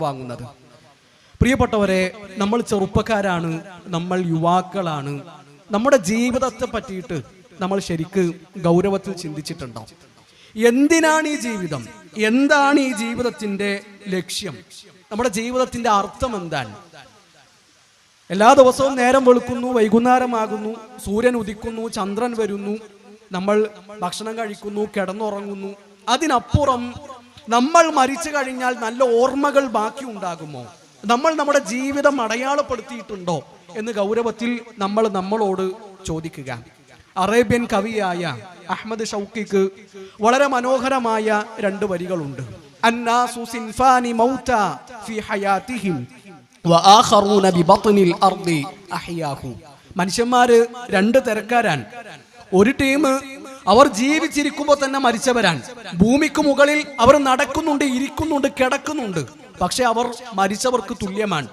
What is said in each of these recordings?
വാങ്ങുന്നത്. പ്രിയപ്പെട്ടവരെ, നമ്മൾ ചെറുപ്പക്കാരാണ്, നമ്മൾ യുവാക്കളാണ്. നമ്മുടെ ജീവിതത്തെ പറ്റിയിട്ട് നമ്മൾ ശരിക്ക് ഗൗരവത്തിൽ ചിന്തിച്ചിട്ടുണ്ടോ? എന്തിനാണ് ഈ ജീവിതം? എന്താണ് ഈ ജീവിതത്തിന്റെ ലക്ഷ്യം? നമ്മുടെ ജീവിതത്തിന്റെ അർത്ഥം എന്താണ്? എല്ലാ ദിവസവും നേരം വെളുക്കുന്നു, വൈകുന്നേരമാകുന്നു, സൂര്യൻ ഉദിക്കുന്നു, ചന്ദ്രൻ വരുന്നു, നമ്മൾ ഭക്ഷണം കഴിക്കുന്നു, കിടന്നുറങ്ങുന്നു. അതിനപ്പുറം നമ്മൾ മരിച്ചു കഴിഞ്ഞാൽ നല്ല ഓർമ്മകൾ ബാക്കി ഉണ്ടാകുമോ? നമ്മൾ നമ്മുടെ ജീവിതം അടയാളപ്പെടുത്തിയിട്ടുണ്ടോ എന്ന് ഗൗരവത്തിൽ നമ്മൾ നമ്മളോട് ചോദിക്കുക. അറേബ്യൻ കവിയായ അഹ്മദ് ഷൗക്കിക്ക് വളരെ മനോഹരമായ 2 വരികളുണ്ട്. അന്നാസു സിൻഫാനി മൗത ഫി ഹയാതിഹിം വആഖറൂന ബിബത്നിൽ അർദി അഹ്യാഹു. മനുഷ്യന്മാര് 2 തരക്കാരാണ്. ഒരു ടീം അവർ ജീവിച്ചിരിക്കുമ്പോൾ തന്നെ മരിച്ചവരാണ്. ഭൂമിക്ക് മുകളിൽ അവർ നടക്കുന്നുണ്ട്, ഇരിക്കുന്നുണ്ട്, കിടക്കുന്നുണ്ട്. പക്ഷെ അവർ മരിച്ചവർക്ക് തുല്യമാണ്.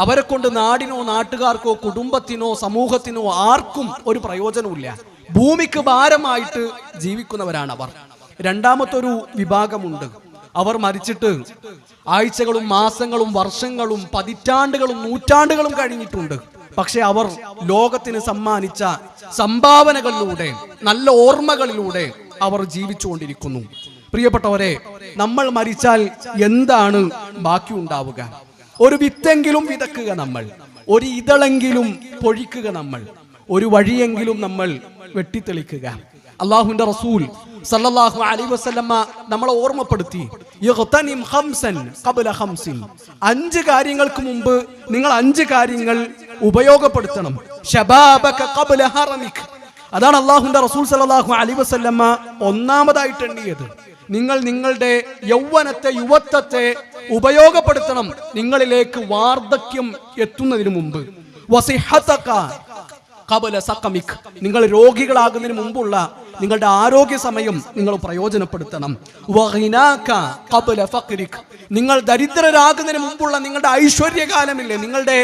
അവരെ കൊണ്ട് നാടിനോ നാട്ടുകാർക്കോ കുടുംബത്തിനോ സമൂഹത്തിനോ ആർക്കും ഒരു പ്രയോജനമില്ല. ഭൂമിക്ക് ഭാരമായിട്ട് ജീവിക്കുന്നവരാണ് അവർ. രണ്ടാമത്തൊരു വിഭാഗമുണ്ട്. അവർ മരിച്ചിട്ട് ആഴ്ചകളും മാസങ്ങളും വർഷങ്ങളും പതിറ്റാണ്ടുകളും നൂറ്റാണ്ടുകളും കഴിഞ്ഞിട്ടുണ്ട്. പക്ഷെ അവർ ലോകത്തിന് സമ്മാനിച്ച സംഭാവനകളിലൂടെ, നല്ല ഓർമ്മകളിലൂടെ അവർ ജീവിച്ചുകൊണ്ടിരിക്കുന്നു. പ്രിയപ്പെട്ടവരെ, നമ്മൾ മരിച്ചാൽ എന്താണ് ബാക്കി ഉണ്ടാവുക? ഒരു വിത്തെങ്കിലും വിതക്കുക നമ്മൾ, ഒരു ഇതളെങ്കിലും പൊഴിക്കുക നമ്മൾ, ഒരു വഴിയെങ്കിലും നമ്മൾ വെട്ടിത്തെളിക്കുക. അല്ലാഹുവിന്റെ റസൂൽ സല്ലല്ലാഹു അലൈഹി വസല്ലമ നമ്മളെ ഓർമ്മപ്പെടുത്തി, യഗ്തനിം ഖംസൻ ഖബ്ല ഖംസിൻ. 5 കാര്യങ്ങൾക്ക് മുമ്പ് നിങ്ങൾ 5 കാര്യങ്ങൾ ഉപയോഗപ്പെടുത്തണം. ശബാബക ഖബ്ല ഹറമിക്. അതാണ് അല്ലാഹുവിന്റെ റസൂൽ സല്ലല്ലാഹു അലൈഹി വസല്ലമ ഒന്നാമതായിട്ട് എണ്ണിയത്. നിങ്ങൾ നിങ്ങളുടെ യൗവനത്തെ, യുവത്വത്തെ ഉപയോഗപ്പെടുത്തണം നിങ്ങളിലേക്ക് വാർദ്ധക്യം എത്തുന്നതിന് മുമ്പ്. വസിഹതക ഖബ്ല സഖമിക്. നിങ്ങൾ രോഗികളാകുന്നതിന് മുമ്പുള്ള നിങ്ങളുടെ ആരോഗ്യ സമയം നിങ്ങൾ പ്രയോജനപ്പെടുത്തണം. വഗിനാക ഖബ്ല ഫഖ്രിക്. നിങ്ങൾ ദരിദ്രരാകുന്നതിന് മുമ്പുള്ള നിങ്ങളുടെ ഐശ്വര്യകാലമില്ലേ, നിങ്ങളുടെ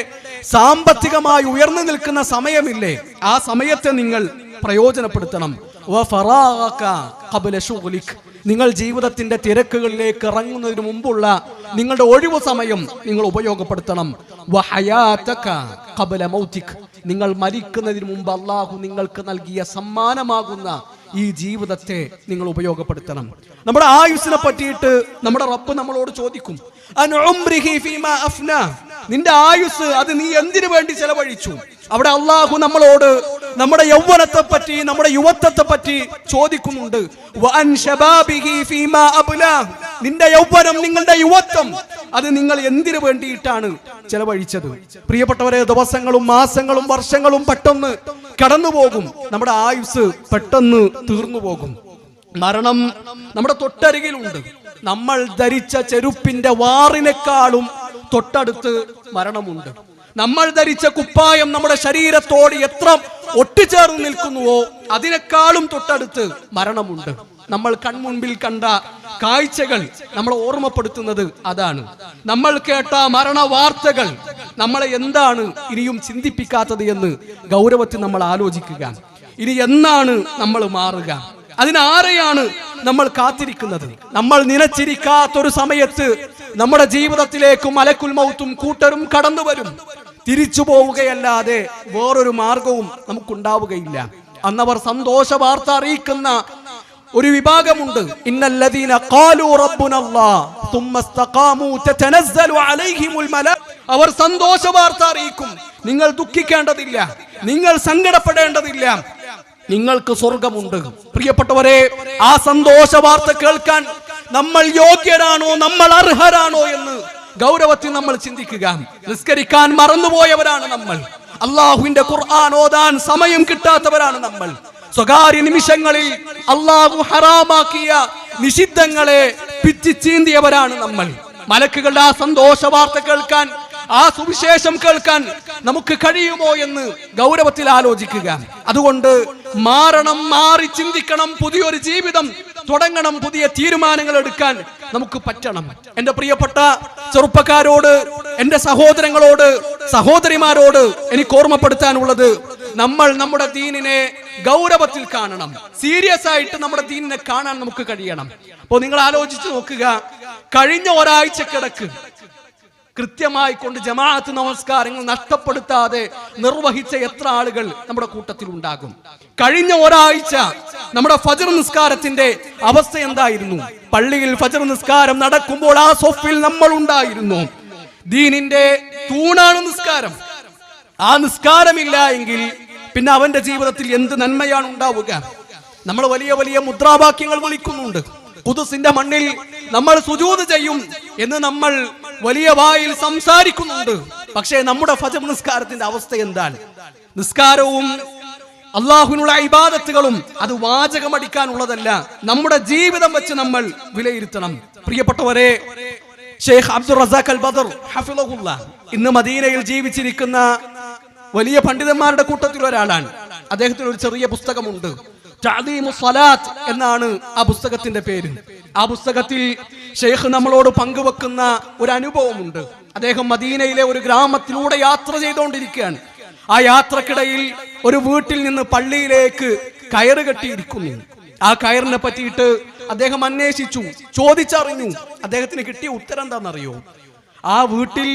സാമ്പത്തികമായി ഉയർന്നു നിൽക്കുന്ന സമയമില്ലേ, ആ സമയത്തെ നിങ്ങൾ പ്രയോജനപ്പെടുത്തണം. വഫറാഗക ഖബ്ല ശുഗ്ലിക്. നിങ്ങൾ ജീവിതത്തിന്റെ തിരക്കുകളിലേക്ക് ഇറങ്ങുന്നതിന് മുമ്പുള്ള നിങ്ങളുടെ ഒഴിവു സമയം നിങ്ങൾ ഉപയോഗപ്പെടുത്തണം. വഹയാതക ഖബ്ല മൗതിക്. നിങ്ങൾ മരിക്കുന്നതിന് മുമ്പ് അല്ലാഹു നിങ്ങൾക്ക് നൽകിയ സമ്മാനമാകുന്ന ഈ ജീവിതത്തെ നിങ്ങൾ ഉപയോഗപ്പെടുത്തണം. നമ്മുടെ ആയുസ്സിനെ പറ്റിയിട്ട് നമ്മുടെ റബ്ബ് നമ്മളോട് ചോദിക്കും, അൻ ഉംരിഹി ഫീമാ അഫ്നാ. നിന്റെ ആയുസ് അത് നീ എന്തിനു വേണ്ടി ചെലവഴിച്ചു? അവിടെ അല്ലാഹു നമ്മളോട് നമ്മുടെ യൗവനത്തെ പറ്റി, നമ്മുടെ യുവത്വത്തെ പറ്റി ചോദിക്കുന്നുണ്ട്. വഅൻ ശബാബിഹി ഫീമാ അബ്ലാ. നിന്റെ യൗവനം, നിങ്ങളുടെ യുവത്വം അത് നിങ്ങൾ എന്തിനു വേണ്ടിയിട്ടാണ് ചെലവഴിച്ചത്? പ്രിയപ്പെട്ടവരെ, ദിവസങ്ങളും മാസങ്ങളും വർഷങ്ങളും പെട്ടെന്ന് കടന്നുപോകും. നമ്മുടെ ആയുസ് പെട്ടെന്ന് തീർന്നു പോകും. മരണം നമ്മുടെ തൊട്ടരികിലുണ്ട്. നമ്മൾ ധരിച്ച ചെരുപ്പിന്റെ വാറിനേക്കാളും തൊട്ടടുത്ത് മരണമുണ്ട്. നമ്മൾ ധരിച്ച കുപ്പായം നമ്മുടെ ശരീരത്തോട് എത്ര ഒട്ടിച്ചേർന്ന് നിൽക്കുന്നുവോ അതിനേക്കാളും തൊട്ടടുത്ത് മരണമുണ്ട്. നമ്മൾ കൺമുൻപിൽ കണ്ട കാഴ്ചകൾ നമ്മളെ ഓർമ്മപ്പെടുത്തുന്നത് അതാണ്. നമ്മൾ കേട്ട മരണ വാർത്തകൾ നമ്മളെ എന്താണ് ഇനിയും ചിന്തിപ്പിക്കാത്തത് എന്ന് ഗൗരവത്തിൽ നമ്മൾ ആലോചിക്കുക. ഇനി എന്നാണ് നമ്മൾ മാറുക? അതിനാരെയാണ് നമ്മൾ കാത്തിരിക്കുന്നത്? നമ്മൾ നനച്ചിരിക്കാത്തൊരു സമയത്ത് നമ്മുടെ ജീവിതത്തിലേക്ക് മലക്കുൽ മൗത്തും കൂട്ടരും കടന്നു വരും. തിരിച്ചു പോവുകയല്ലാതെ വേറൊരു മാർഗവും നമുക്കുണ്ടാവുകയില്ല. അന്നവർ സന്തോഷ വാർത്ത അറിയിക്കുന്ന ഒരു വിഭാഗമുണ്ട്. ഇന്നല്ലദീന ഖാലൂ റബ്ബുനല്ലാഹ് തുമ്മ ഇസ്തഖാമൂ തതനസ്സലു അലൈഹിമുൽ മലാ. അവർ സന്തോഷ വാർത്ത അറിയിക്കും, നിങ്ങൾ ദുഃഖിക്കേണ്ടതില്ല, നിങ്ങൾ സങ്കടപ്പെടേണ്ടതില്ല, നിങ്ങൾക്ക് സ്വർഗമുണ്ട്. പ്രിയപ്പെട്ടവരെ, ആ സന്തോഷ വാർത്ത കേൾക്കാൻ നമ്മൾ യോഗ്യരാണോ, നമ്മൾ അർഹരാണോ എന്ന് ഗൗരവത്തിൽ നമ്മൾ ചിന്തിക്കുക. നിസ്കരിക്കാൻ മറന്നുപോയവരാണ് നമ്മൾ. അള്ളാഹുവിന്റെ ഖുർആൻ ഓതാൻ സമയം കിട്ടാത്തവരാണ് നമ്മൾ. സ്വകാര്യ നിമിഷങ്ങളിൽ അള്ളാഹു ഹറാമാക്കിയ നിഷിദ്ധങ്ങളെ പിച്ചി ചീന്തിയവരാണ് നമ്മൾ. മലക്കുകളുടെ ആ സന്തോഷ വാർത്ത കേൾക്കാൻ, ആ സുവിശേഷം കേൾക്കാൻ നമുക്ക് കഴിയുമോ എന്ന് ഗൗരവത്തിൽ ആലോചിക്കുക. അതുകൊണ്ട് മാറണം, മാറി ചിന്തിക്കണം, പുതിയൊരു ജീവിതം തുടങ്ങണം, പുതിയ തീരുമാനങ്ങൾ എടുക്കാൻ നമുക്ക് പറ്റണം. എന്റെ പ്രിയപ്പെട്ട ചെറുപ്പക്കാരോട്, എന്റെ സഹോദരങ്ങളോട്, സഹോദരിമാരോട് എനിക്ക് ഓർമ്മപ്പെടുത്താനുള്ളത്, നമ്മൾ നമ്മുടെ ദീനിനെ ഗൗരവത്തിൽ കാണണം. സീരിയസ് ആയിട്ട് നമ്മുടെ ദീനിനെ കാണാൻ നമുക്ക് കഴിയണം. അപ്പോൾ നിങ്ങൾ ആലോചിച്ച് നോക്കുക, കഴിഞ്ഞ ഒരാഴ്ചക്കിടക്ക് കൃത്യമായി കൊണ്ട് ജമാഅത്ത് നമസ്കാരങ്ങൾ നഷ്ടപ്പെടുത്താതെ നിർവഹിച്ച എത്ര ആളുകൾ നമ്മുടെ കൂട്ടത്തിൽ ഉണ്ടാകും? കഴിഞ്ഞ ഒരാഴ്ച നമ്മുടെ ഫജ്ർ നിസ്കാരത്തിന്റെ അവസ്ഥ എന്തായിരുന്നു? പള്ളിയിൽ ഫജ്ർ നിസ്കാരം നടക്കുമ്പോൾ ആ സൊഫിൽ നമ്മൾ ഉണ്ടായിരുന്നു. ദീനിന്റെ തൂണാണ് നിസ്കാരം. ആ നിസ്കാരമില്ല എങ്കിൽ പിന്നെ അവന്റെ ജീവിതത്തിൽ എന്ത് നന്മയാണ് ഉണ്ടാവുക? നമ്മൾ വലിയ വലിയ മുദ്രാവാക്യങ്ങൾ വിളിക്കുന്നുണ്ട്. ഖുദ്സിന്റെ മണ്ണിൽ നമ്മൾ സുജൂദ് ചെയ്യും എന്ന് നമ്മൾ വലിയ വായിൽ സംസാരിക്കുന്നുണ്ട്. പക്ഷേ നമ്മുടെ ഫജ്ർ നിസ്കാരത്തിന്റെ അവസ്ഥ എന്താണ്? നിസ്കാരവും അള്ളാഹുവിനുള്ള ഇബാദത്തുകളും അത് വാചകമടിക്കാനുള്ളതല്ല, നമ്മുടെ ജീവിതം വെച്ച് നമ്മൾ വിലയിരുത്തണം. പ്രിയപ്പെട്ടവരെ, ഷെയ്ഖ് അബ്ദുർ റസാഖ് അൽ ബദർ ഹഫിളഹുല്ലാഹ് ഇന്ന് മദീനയിൽ ജീവിച്ചിരിക്കുന്ന വലിയ പണ്ഡിതന്മാരുടെ കൂട്ടത്തിൽ ഒരാളാണ്. അദ്ദേഹത്തിന് ഒരു ചെറിയ പുസ്തകമുണ്ട്, തഅദീമുസ് സ്വലാത്ത് എന്നാണ് ആ പുസ്തകത്തിന്റെ പേര്. ആ പുസ്തകത്തിൽ ഷെയ്ഖ് നമ്മളോട് പങ്കുവെക്കുന്ന ഒരു അനുഭവമുണ്ട്. അദ്ദേഹം മദീനയിലെ ഒരു ഗ്രാമത്തിലൂടെ യാത്ര ചെയ്തുകൊണ്ടിരിക്കുകയാണ്. ആ യാത്രക്കിടയിൽ ഒരു വീട്ടിൽ നിന്ന് പള്ളിയിലേക്ക് കയറ് കെട്ടിയിരിക്കുന്നു. ആ കയറിനെ പറ്റിയിട്ട് അദ്ദേഹം അന്വേഷിച്ചു, ചോദിച്ചറിഞ്ഞു. അദ്ദേഹത്തിന് കിട്ടിയ ഉത്തരം എന്താണെന്നറിയോ? ആ വീട്ടിൽ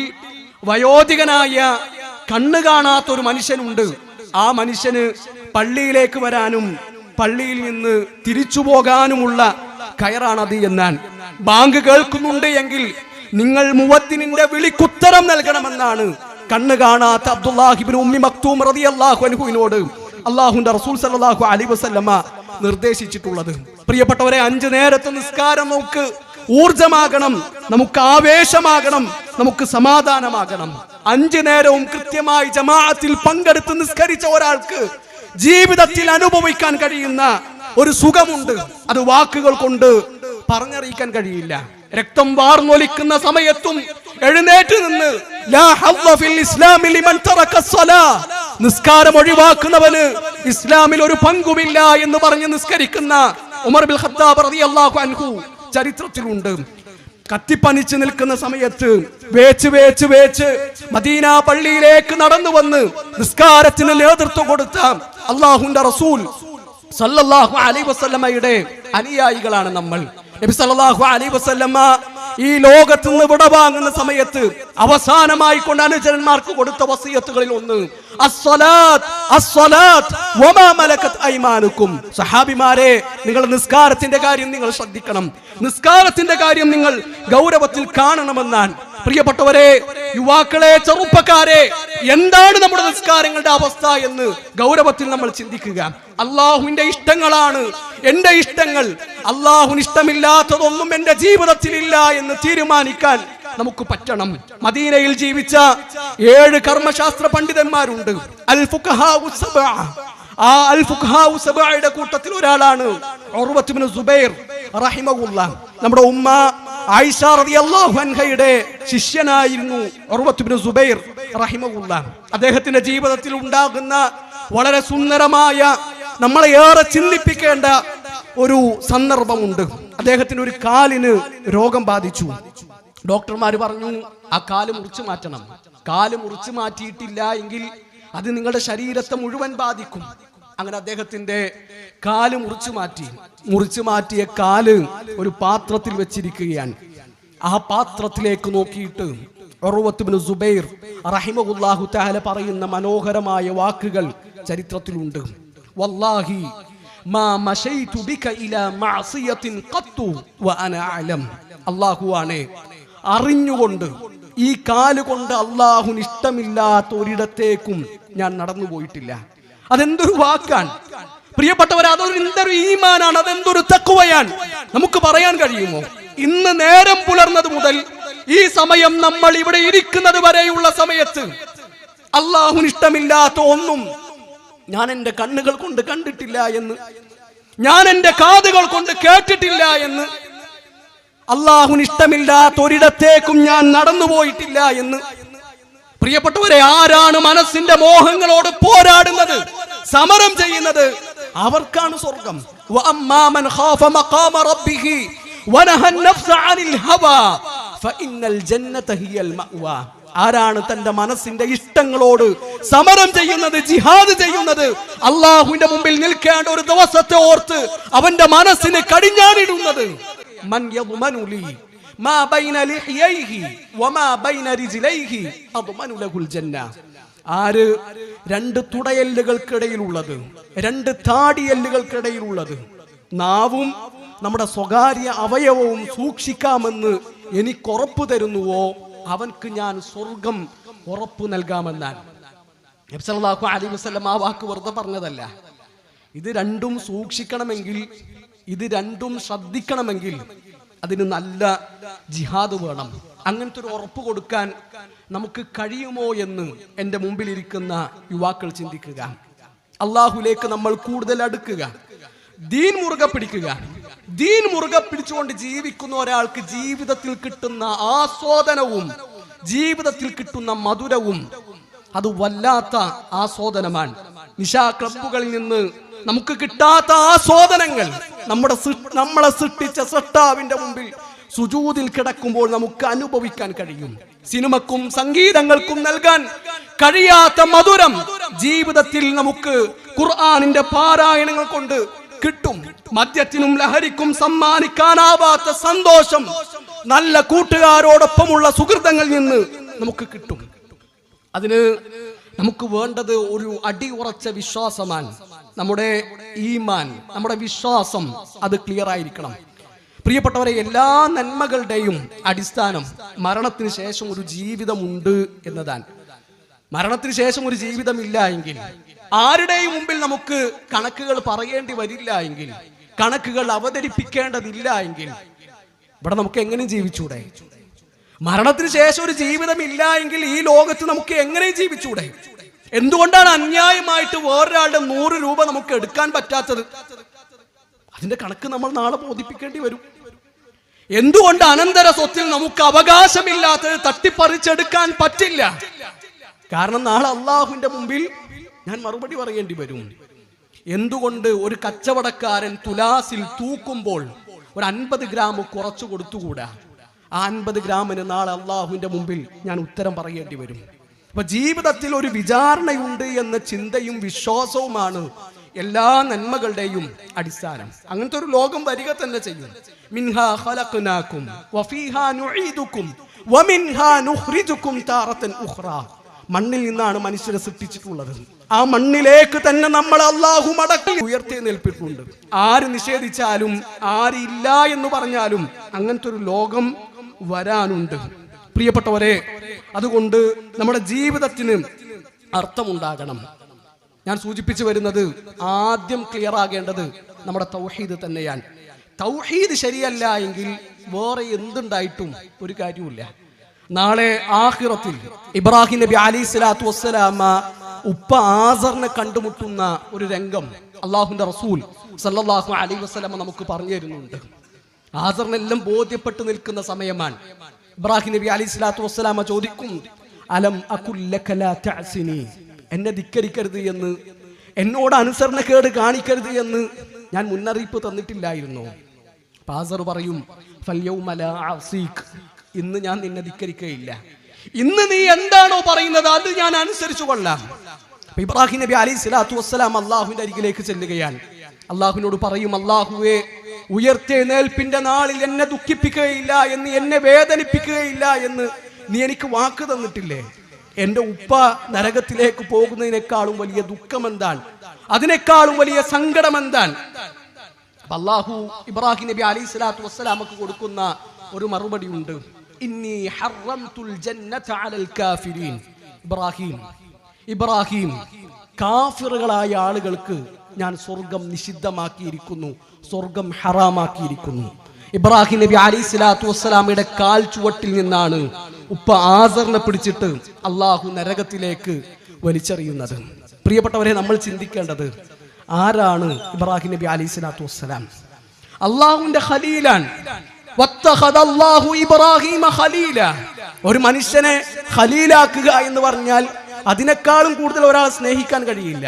വയോധികനായ കണ്ണ് കാണാത്ത ഒരു മനുഷ്യനുണ്ട്. ആ മനുഷ്യന് പള്ളിയിലേക്ക് വരാനും പള്ളിയിൽ നിന്ന് തിരിച്ചു പോകാനുമുള്ള കയറാണത് എന്നാൽ ബാങ്ക് കേൾക്കുന്നുണ്ട് എങ്കിൽ നിങ്ങൾ മുവദ്ദിനിന്റെ വിളിക്കുത്തരം നൽകണമെന്നാണ് കണ്ണ് കാണാത്ത അബ്ദുല്ലാഹി ഇബ്നു ഉമ്മി മക്തൂം റളിയല്ലാഹു അൻഹുവിനോട് അല്ലാഹുവിന്റെ റസൂൽ സല്ലല്ലാഹു അലൈഹി വസല്ലമ നിർദ്ദേശിച്ചിട്ടുള്ളത്. പ്രിയപ്പെട്ടവരെ, 5 നേരത്തെ നിസ്കാരം നമുക്ക് ഊർജമാകണം, നമുക്ക് ആവേശമാകണം, നമുക്ക് സമാധാനമാകണം. 5 നേരവും കൃത്യമായി ജമാഅത്തിൽ പങ്കെടുത്ത് നിസ്കരിച്ച ഒരാൾക്ക് ജീവിതത്തിൽ അനുഭവിക്കാൻ കഴിയുന്ന ഒരു സുഖമുണ്ട്. അത് വാക്കുകൾ കൊണ്ട് പറഞ്ഞറിയിക്കാൻ കഴിയില്ല. രക്തം വാർന്നൊലിക്കുന്ന സമയത്തും എഴുന്നേറ്റ് നിന്ന് ലാ ഹദ്ദ ഫിൽ ഇസ്ലാമി ലിമൻ തറക സ്വലാ, നിസ്കാരം ഒഴിവാക്കുന്നവന് ഇസ്ലാമിൽ ഒരു പങ്കുമില്ല എന്ന് പറഞ്ഞ് നിസ്കരിക്കുന്ന ഉമർ ബിൻ ഖത്താബ് റളിയല്ലാഹു അൻഹു ചരിത്രത്തിലുണ്ട്. കത്തിപ്പനിച്ച് നിൽക്കുന്ന സമയത്ത് വേച്ച് മദീന പള്ളിയിലേക്ക് നടന്നു വന്ന് നിസ്കാരത്തിന് നേതൃത്വം കൊടുത്ത അല്ലാഹുവിന്റെ റസൂൽ സല്ലല്ലാഹു അലൈഹി വസല്ലമയുടെ അനുയായികളാണ് നമ്മൾ. നബി സല്ലല്ലാഹു അലൈഹി വസല്ലമ ഈ ലോകത്ത് നിന്ന് വിടവാങ്ങുന്ന സമയത്ത് അവസാനമായി കൊണ്ട് അനുചരന്മാർക്ക് കൊടുത്ത വസിയത്തുകളിൽ ഒന്ന് അസ്സലാത്ത് വമാ മലകത് ഐമാനുക്കും. സഹാബിമാരെ, നിങ്ങൾ നിസ്കാരത്തിന്റെ കാര്യം നിങ്ങൾ ശ്രദ്ധിക്കണം, നിസ്കാരത്തിന്റെ കാര്യം നിങ്ങൾ ഗൗരവത്തിൽ കാണണമെന്നാണ്. പ്രിയപ്പെട്ടവരെ, യുവാക്കളെ, ചെറുപ്പക്കാരെ, എന്താണ് നമ്മുടെ നിസ്കാരങ്ങളുടെ അവസ്ഥ എന്ന് ഗൗരവത്തിൽ നമ്മൾ ചിന്തിക്കുക. അള്ളാഹുവിന്റെ ഇഷ്ടങ്ങളാണ് എന്റെ ഇഷ്ടങ്ങൾ, അള്ളാഹുവിന് ഇഷ്ടമില്ലാത്തതൊന്നും എന്റെ ജീവിതത്തിൽ ഇല്ല എന്ന് തീരുമാനിക്കാൻ നമുക്ക് പറ്റണം. മദീനയിൽ ജീവിച്ച 7 കർമ്മശാസ്ത്ര പണ്ഡിതന്മാരുണ്ട്, അൽ ഫുഖഹാഉ സബ്അ. ആ അൽ ഫുഖഹാഉ സബ്അയുടെ കൂട്ടത്തിൽ ഒരാളാണ് ഉർവത്ത് ഇബ്നു സുബൈർ റഹിമഹുല്ലാഹ്. നമ്മുടെ ഉമ്മ ആയിഷ റളിയല്ലാഹു അൻഹയുടെ ശിഷ്യനായിരുന്നു ഉർവത്ത് ഇബ്നു സുബൈർ റഹിമഹുല്ലാഹ്. അദ്ദേഹത്തിന്റെ ജീവിതത്തിൽ ഉണ്ടാകുന്ന വളരെ സുന്ദരമായ, നമ്മളെ ഏറെ ചിന്തിപ്പിക്കേണ്ട ഒരു സന്ദർഭമുണ്ട്. അദ്ദേഹത്തിന് ഒരു കാലിന് രോഗം ബാധിച്ചു. ഡോക്ടർമാർ പറഞ്ഞു, ആ കാല് മുറിച്ചു മാറ്റണം. കാല് മുറിച്ചു മാറ്റിയിട്ടില്ല എങ്കിൽ അത് നിങ്ങളുടെ ശരീരത്തെ മുഴുവൻ ബാധിക്കും. അങ്ങനെ അദ്ദേഹത്തിന്റെ കാല് മുറിച്ചു മാറ്റിയ കാല് ഒരു പാത്രത്തിൽ വെച്ചിരിക്കുകയാണ്. ആ പാത്രത്തിലേക്ക് നോക്കിയിട്ട് ഉർവത്ത് ഇബ്നു സുബൈർ റഹിമഹുല്ലാഹു തആല പറയുന്ന മനോഹരമായ വാക്കുകൾ ചരിത്രത്തിലുണ്ട്. വല്ലാഹി മാ മശൈതു ബിക ഇലാ മഅസിയത്തിൻ ഖത്തു വഅന അഅലം. അല്ലാഹുവാണ്, അറിഞ്ഞുകൊണ്ട് ഈ കാലുകൊണ്ട് അല്ലാഹുവിന് ഇഷ്ടമില്ലാത്ത ഒരിടത്തേക്കും ഞാൻ നടന്നു പോയിട്ടില്ല. അതെന്തൊരു വാക്കാണ് പ്രിയപ്പെട്ടവരെ, അതൊരു ഈമാനാണ്, അതെന്തൊരു തഖ്വയാണ്. നമുക്ക് പറയാൻ കഴിയുമോ? ഇന്ന് നേരം പുലർന്നത് മുതൽ ഈ സമയം നമ്മൾ ഇവിടെ ഇരിക്കുന്നത് വരെയുള്ള സമയത്ത് അല്ലാഹുവിന് ഇഷ്ടമില്ലാത്ത ഒന്നും ഞാൻ എൻ്റെ കണ്ണുകൾ കൊണ്ട് കണ്ടിട്ടില്ല എന്ന്, ഞാൻ എൻ്റെ കാതുകൾ കൊണ്ട് കേട്ടിട്ടില്ല എന്ന്, അല്ലാഹുവിന് ഇഷ്ടമില്ലാത്ത ഒരിടത്തേക്കും ഞാൻ നടന്നു പോയിട്ടില്ല എന്ന്. പ്രിയപ്പെട്ടവരെ, ആരാണ് മനസ്സിന്റെ മോഹങ്ങളോട് പോരാടുന്നത്, സമരം ചെയ്യുന്നത്, അവർക്കാണ് സ്വർഗം. വഅമ്മാ മൻ ഖാഫ മഖാമ റബ്ബിഹി വനഹ അൻ-നഫ്സ അനിൽ ഹവാ ഫഇന്നൽ ജന്നത ഹിയൽ മഅവാ. ആരാണ് തന്റെ മനസ്സിന്റെ ഇഷ്ടങ്ങളോട് സമരം ചെയ്യുന്നത്, ജിഹാദ് ചെയ്യുന്നത്, അള്ളാഹുവിന്റെ മുമ്പിൽ നിൽക്കേണ്ട ഒരു ദിവസത്തെ ഓർത്ത് അവന്റെ മനസ്സിന് കടിഞ്ഞാണിടുന്നത്? മൻ യദ്മനു ലി മാ ബൈന ലിഹ്യൈഹി വമാ ബൈന റിജ്ലൈഹി അദ്മനു ലഹുൽ ജന്ന. ആര് രണ്ട് തുടയെല്ലുകൾക്കിടയിലുള്ളത്, രണ്ട് താടിയെല്ലുകൾക്കിടയിലുള്ളത്, നാവും നമ്മുടെ സ്വകാര്യ അവയവവും സൂക്ഷിക്കാമെന്ന് എനിക്ക് ഉറപ്പു തരുന്നുവോ അവൻക്ക് ഞാൻ സ്വർഗം ഉറപ്പു നൽകാമെന്നാണ്. നബി സല്ലല്ലാഹു അലൈഹി വസല്ലം ആ വാക്ക് വെറുതെ പറഞ്ഞതല്ല. ഇത് രണ്ടും സൂക്ഷിക്കണമെങ്കിൽ, ഇത് രണ്ടും ശ്രദ്ധിക്കണമെങ്കിൽ അതിന് നല്ല ജിഹാദ് വേണം. അങ്ങനത്തെ ഒരു ഉറപ്പ് കൊടുക്കാൻ നമുക്ക് കഴിയുമോ എന്ന് എൻ്റെ മുമ്പിലിരിക്കുന്ന യുവാക്കൾ ചിന്തിക്കുക. അള്ളാഹുലേക്ക് നമ്മൾ കൂടുതൽ അടുക്കുക, ദീൻ മുറുകെ പിടിക്കുക. ദീൻ മുറുകെ പിടിച്ചുകൊണ്ട് ജീവിക്കുന്ന ഒരാൾക്ക് ജീവിതത്തിൽ കിട്ടുന്ന ആസ്വാദനവും ജീവിതത്തിൽ കിട്ടുന്ന മധുരവും അത് വല്ലാത്ത ആസ്വാദനമാണ്. നിശാ ക്ലബ്ബുകളിൽ നിന്ന് നമുക്ക് കിട്ടാത്ത ആസ്വാദനങ്ങൾ നമ്മളെ സൃഷ്ടിച്ച സൃഷ്ടാവിന്റെ മുമ്പിൽ സുജൂദിൽ കിടക്കുമ്പോൾ നമുക്ക് അനുഭവിക്കാൻ കഴിയും. സിനിമക്കും സംഗീതങ്ങൾക്കും നൽകാൻ കഴിയാത്ത മധുരം ജീവിതത്തിൽ നമുക്ക് ഖുർആനിന്റെ പാരായണങ്ങൾ കൊണ്ട് കിട്ടും. മദ്യത്തിനും ലഹരിക്കും സമ്മാനിക്കാനാവാത്ത സന്തോഷം നല്ല കൂട്ടുകാരോടൊപ്പമുള്ള സുഹൃതങ്ങളിൽ നിന്ന് നമുക്ക് കിട്ടും. അതിന് നമുക്ക് വേണ്ടത് ഒരു അടിയുറച്ച വിശ്വാസമാണ്. നമ്മുടെ ഈമാൻ, നമ്മുടെ വിശ്വാസം അത് ക്ലിയർ ആയിരിക്കണം. പ്രിയപ്പെട്ടവരെ, എല്ലാ നന്മകളുടെയും അടിസ്ഥാനം മരണത്തിന് ശേഷം ഒരു ജീവിതമുണ്ട് എന്നതാണ്. മരണത്തിന് ശേഷം ഒരു ജീവിതമില്ല എങ്കിൽ, ആരുടെയും മുമ്പിൽ നമുക്ക് കണക്കുകൾ പറയേണ്ടി വരില്ല എങ്കിൽ, കണക്കുകൾ അവതരിപ്പിക്കേണ്ടതില്ല എങ്കിൽ ഇവിടെ നമുക്ക് എങ്ങനെ ജീവിച്ചൂടെ? മരണത്തിന് ശേഷം ഒരു ജീവിതമില്ല എങ്കിൽ ഈ ലോകത്ത് നമുക്ക് എങ്ങനെ ജീവിച്ചൂടെ? എന്തുകൊണ്ടാണ് അന്യായമായിട്ട് വേറൊരാളുടെ 100 രൂപ നമുക്ക് എടുക്കാൻ പറ്റാത്തത്? അതിന്റെ കണക്ക് നമ്മൾ നാളെ ബോധിപ്പിക്കേണ്ടി വരും. എന്തുകൊണ്ട് അനന്തര സ്വത്തിൽ നമുക്ക് അവകാശമില്ലാത്തത് തട്ടിപ്പറിച്ചെടുക്കാൻ പറ്റില്ല? കാരണം നാളെ അള്ളാഹുവിന്റെ മുമ്പിൽ ഞാൻ മറുപടി പറയേണ്ടി വരും. എന്തുകൊണ്ട് ഒരു കച്ചവടക്കാരൻ തുലാസിൽ തൂക്കുമ്പോൾ ഒരു 50 ഗ്രാം കുറച്ചു കൊടുത്തുകൂടാ? ആ 50 ഗ്രാമിന് നാളെ അള്ളാഹുവിന്റെ മുമ്പിൽ ഞാൻ ഉത്തരം പറയേണ്ടി വരും. അപ്പൊ ജീവിതത്തിൽ ഒരു വിചാരണയുണ്ട് എന്ന ചിന്തയും വിശ്വാസവുമാണ് എല്ലാ നന്മകളുടെയും അടിസ്ഥാനം. അങ്ങനത്തെ ഒരു ലോകം വരിക തന്നെ ചെയ്യും. മിൻഹാ ഖലഖനാകും വഫീഹാ നുഈദുകും വമിൻഹാ നുഖ്രിജുകും താറതൻ ഉഖ്റാ. മണ്ണിൽ നിന്നാണ് മനുഷ്യരെ സൃഷ്ടിച്ചിട്ടുള്ളത്. ആ മണ്ണിലേക്ക് തന്നെ നമ്മൾ അള്ളാഹു മടക്കി ഉയർത്തെഴുന്നേൽപ്പിട്ടുണ്ട്. ആര് നിഷേധിച്ചാലും, ആരില്ല എന്ന് പറഞ്ഞാലും അങ്ങനത്തെ ഒരു ലോകം വരാനുണ്ട്. പ്രിയപ്പെട്ടവരെ, അതുകൊണ്ട് നമ്മുടെ ജീവിതത്തിന് അർത്ഥമുണ്ടാകണം. ഞാൻ സൂചിപ്പിച്ചു വരുന്നത്, ആദ്യം ക്ലിയർ ആകേണ്ടത് നമ്മുടെ തൗഹീദ് തന്നെയാണ്. തൗഹീദ് ശരിയല്ല എങ്കിൽ വേറെ എന്തുണ്ടായിട്ടും ഒരു കാര്യമില്ല. നാളെ ആഖിറത്തിൽ ഇബ്രാഹിം നബി അലൈഹിസ്സലാത്തു വസ്സലാമ ഉപ്പ ആസറിനെ കണ്ടുമുട്ടുന്ന ഒരു രംഗം അള്ളാഹുവിന്റെ റസൂൽ സല്ലല്ലാഹു അലൈഹി വസല്ലം നമുക്ക് പറഞ്ഞു തരുന്നുണ്ട്. ആസറിനെല്ലാം ബോധ്യപ്പെട്ടു നിൽക്കുന്ന സമയമാണ്. ഇബ്രാഹിം നബി അലൈഹിസ്സലാത്തു വസ്സലാമ ചോദിക്കും, അലം അഖുൽ ലക ലാ തഅസിനി, എന്നെ ധിക്കരിക്കരുത് എന്ന്, എന്നോട് അനുസരണക്കേട് കാണിക്കരുത് എന്ന് ഞാൻ മുന്നറിയിപ്പ് തന്നിട്ടില്ലായിരുന്നു? ആസർ പറയും, ഫൽയൗമ ലാ അസീക്, ഇന്ന് ഞാൻ നിന്നെ ധിക്കരിക്കുകയില്ല. ഇന്ന് നീ എന്താണോ പറയുന്നത് അത് ഞാൻ അനുസരിച്ചു കൊള്ളാം. ഇബ്രാഹിം നബി അലൈഹിസ്സലാത്തു വസ്സലാം അള്ളാഹുവിന്റെ അരികിലേക്ക് ചെല്ലുകയാണ്. അള്ളാഹുവിനോട് പറയും, അള്ളാഹുവേ, ഉയർത്തെഴുന്നേൽപ്പിന്റെ നാളിൽ എന്നെ ദുഃഖിപ്പിക്കുകയില്ല എന്ന്, എന്നെ വേദനിപ്പിക്കുകയില്ല എന്ന് നീ എനിക്ക് വാക്ക് തന്നിട്ടില്ലേ? എന്റെ ഉപ്പ നരകത്തിലേക്ക് പോകുന്നതിനേക്കാളും വലിയ ദുഃഖം എന്താണ്? അതിനേക്കാളും വലിയ സങ്കടം എന്താണ്? അള്ളാഹു ഇബ്രാഹിം നബി അലൈഹിസ്സലാത്തു വസ്സലാമക്ക് കൊടുക്കുന്ന ഒരു മറുപടി ഉണ്ട്. ഇന്നി ഹറംതുൽ ജന്നത അലൽ കാഫിരീൻ. ഇബ്രാഹിം, കാഫിറുകളായ ആളുകൾക്ക് ഞാൻ സ്വർഗം നിഷിദ്ധമാക്കിയിരിക്കുന്നു, സ്വർഗം ഹറാമാക്കിയിരിക്കുന്നു. ഇബ്രാഹിം നബി അലൈഹിസ്സലാത്തു വസ്സലാമയുടെ കാൽ ചുവട്ടിൽ നിന്നാണ് ഉപ്പ ആസറിനെ പിടിച്ചിട്ട് അള്ളാഹു നരകത്തിലേക്ക് വലിച്ചെറിയുന്നത്. പ്രിയപ്പെട്ടവരെ, നമ്മൾ ചിന്തിക്കേണ്ടത്, ആരാണ് ഇബ്രാഹിം നബി അലൈഹിസ്സലാത്തു വസ്സലാം? അള്ളാഹുവിന്റെ ഖലീലാണ്. വത്തഖദല്ലാഹു ഇബ്രാഹീമ ഖലീല. ഒരു മനുഷ്യനെ ഖലീലാക്കുക എന്ന് പറഞ്ഞാൽ അതിനേക്കാളും കൂടുതൽ ഒരാൾ സ്നേഹിക്കാൻ കഴിയില്ല.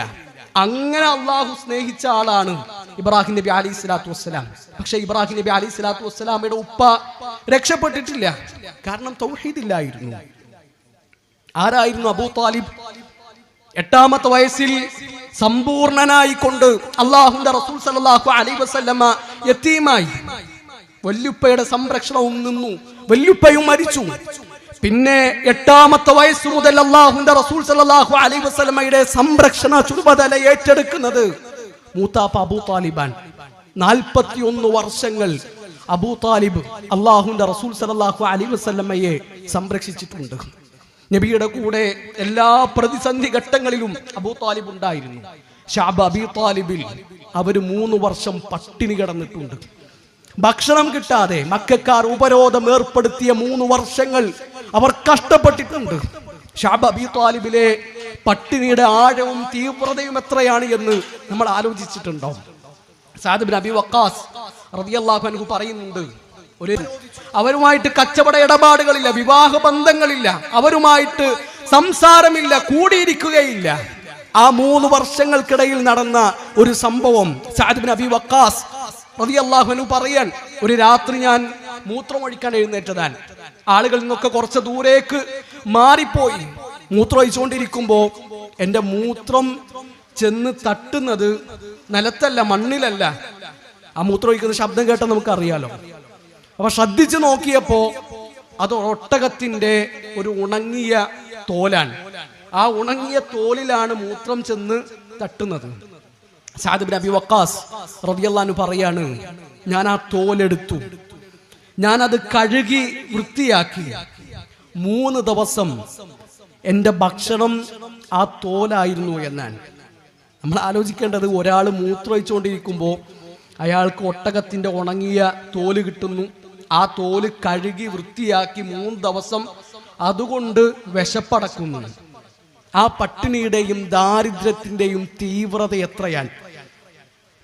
അങ്ങനെ അള്ളാഹു സ്നേഹിച്ച ആളാണ് ഇബ്രാഹിം നബി അലൈഹിസ്സലാത്തു വസ്സലാം. പക്ഷെ ഇബ്രാഹിം നബി അലൈഹിസ്സലാത്തു വസ്സലാമയുടെ ഉപ്പ രക്ഷപ്പെട്ടിട്ടില്ല. കാരണം തൗഹീദ് ഇല്ലായിരുന്നു. ആരായിരുന്നു അബൂ താലിബ്? 8ാമത്തെ വയസ്സിൽ സമ്പൂർണനായിക്കൊണ്ട് അല്ലാഹുവിന്റെ റസൂൽ സല്ലല്ലാഹു അലൈഹി വസല്ലമ യതീമായി. വല്യുപ്പയുടെ സംരക്ഷണവും നിന്നു, വല്യുപ്പയും മരിച്ചു. പിന്നെ 8ാമത്തെ വയസ്സ് മുതൽ അല്ലാഹുവിന്റെ റസൂൽ സല്ലല്ലാഹു അലൈഹി വസല്ലമയുടെ സംരക്ഷണ ചുമതല ഏറ്റെടുക്കുന്നത് മൂത്താപ്പ അബൂ താലിബാൻ. 41 വർഷങ്ങൾ അബൂ താലിബ് അല്ലാഹുവിന്റെ റസൂൽ സല്ലല്ലാഹു അലൈഹി വസല്ലമയെ സംരക്ഷിച്ചിട്ടുണ്ട്. നബിയുടെ കൂടെ എല്ലാ പ്രതിസന്ധി ഘട്ടങ്ങളിലും അബൂ താലിബ് ഉണ്ടായിരുന്നു. ശഅബ അബീ താലിബിൽ അവർ 3 വർഷം പട്ടിണി കിടന്നിട്ടുണ്ട്. ഭക്ഷണം കിട്ടാതെ മക്കക്കാർ ഉപരോധം ഏർപ്പെടുത്തിയ 3 വർഷങ്ങൾ അവർ കഷ്ടപ്പെട്ടിട്ടുണ്ട്. ശഅബ അബീ താലിബിലെ പട്ടിണിയുടെ ആഴവും തീവ്രതയും എത്രയാണ് എന്ന് നമ്മൾ ആലോചിച്ചിട്ടുണ്ടോ? സഅദ് ഇബ്നു അബീ വഖാസ് റളിയല്ലാഹു അൻഹു പറയുന്നുണ്ട്, അവരുമായിട്ട് കച്ചവട ഇടപാടുകളില്ല, വിവാഹ ബന്ധങ്ങളില്ല, അവരുമായിട്ട് സംസാരമില്ല, കൂടിയിരിക്കുകയില്ല. ആ 3 വർഷങ്ങൾക്കിടയിൽ നടന്ന ഒരു സംഭവം സഅദ് ഇബ്നു അബീ വഖാസ് റളിയല്ലാഹു അൻഹു പറയാൻ, ഒരു രാത്രി ഞാൻ മൂത്രമൊഴിക്കാൻ എഴുന്നേറ്റതാൻ. ആളുകളിൽ നിന്നൊക്കെ കുറച്ച് ദൂരേക്ക് മാറിപ്പോയി. മൂത്രമൊഴിച്ചുകൊണ്ടിരിക്കുമ്പോ എന്റെ മൂത്രം ചെന്ന് തട്ടുന്നത് നിലത്തല്ല, മണ്ണിലല്ല. ആ മൂത്രമൊഴിക്കുന്ന ശബ്ദം കേട്ടാൽ നമുക്കറിയാലോ. അപ്പൊ ശ്രദ്ധിച്ചു നോക്കിയപ്പോ അത് ഒട്ടകത്തിന്റെ ഒരു ഉണങ്ങിയ തോലാണ്. ആ ഉണങ്ങിയ തോലിലാണ് മൂത്രം ചെന്ന് തട്ടുന്നത്. സഅദ് ഇബ്നു അബീ വഖാസ് റളിയല്ലാഹു അൻഹു പറയാണ്, ഞാൻ ആ തോലെടുത്തു, ഞാനത് കഴുകി വൃത്തിയാക്കി. 3 ദിവസം എൻ്റെ ഭക്ഷണം ആ തോലായിരുന്നു എന്നാണ്. നമ്മൾ ആലോചിക്കേണ്ടത്, ഒരാൾ മൂത്രമൊഴിച്ചുകൊണ്ടിരിക്കുമ്പോൾ അയാൾക്ക് ഒട്ടകത്തിന്റെ ഉണങ്ങിയ തോല് കിട്ടുന്നു. ആ തോല് കഴുകി വൃത്തിയാക്കി 3 ദിവസം അതുകൊണ്ട് വിശപ്പടക്കുന്നു. ആ പട്ടിണിയുടെയും ദാരിദ്ര്യത്തിന്റെയും തീവ്രത എത്രയാണ്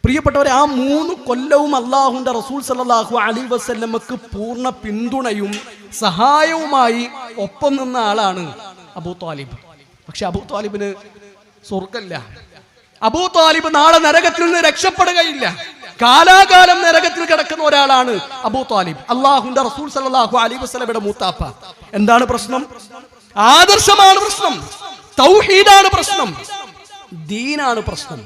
പ്രിയപ്പെട്ടവരെ. ആ 3 കൊല്ലവും അല്ലാഹുവിന്റെ റസൂൽ സല്ലല്ലാഹു അലൈഹി വസല്ലമക്ക് പൂർണ്ണ പിന്തുണയും സഹായവുമായി ഒപ്പം നിന്ന ആളാണ് അബൂ താലിബ്. പക്ഷെ അബൂ താലിബിന് സ്വർഗ്ഗമില്ല. അബൂ താലിബ് നാളെ നരകത്തിൽ നിന്ന് രക്ഷപ്പെടുകയില്ല. കാലാകാലം നരകത്തിൽ കിടക്കുന്ന ഒരാളാണ് അബൂ താലിബ്, അല്ലാഹുവിന്റെ റസൂൽ സല്ലല്ലാഹു അലൈഹി വസല്ലമയുടെ മൂത്താപ്പ. എന്താണ് പ്രശ്നം? ആദർശമാണ് പ്രശ്നം, തൗഹീദാണ് പ്രശ്നം, ദീനാണ് പ്രശ്നം.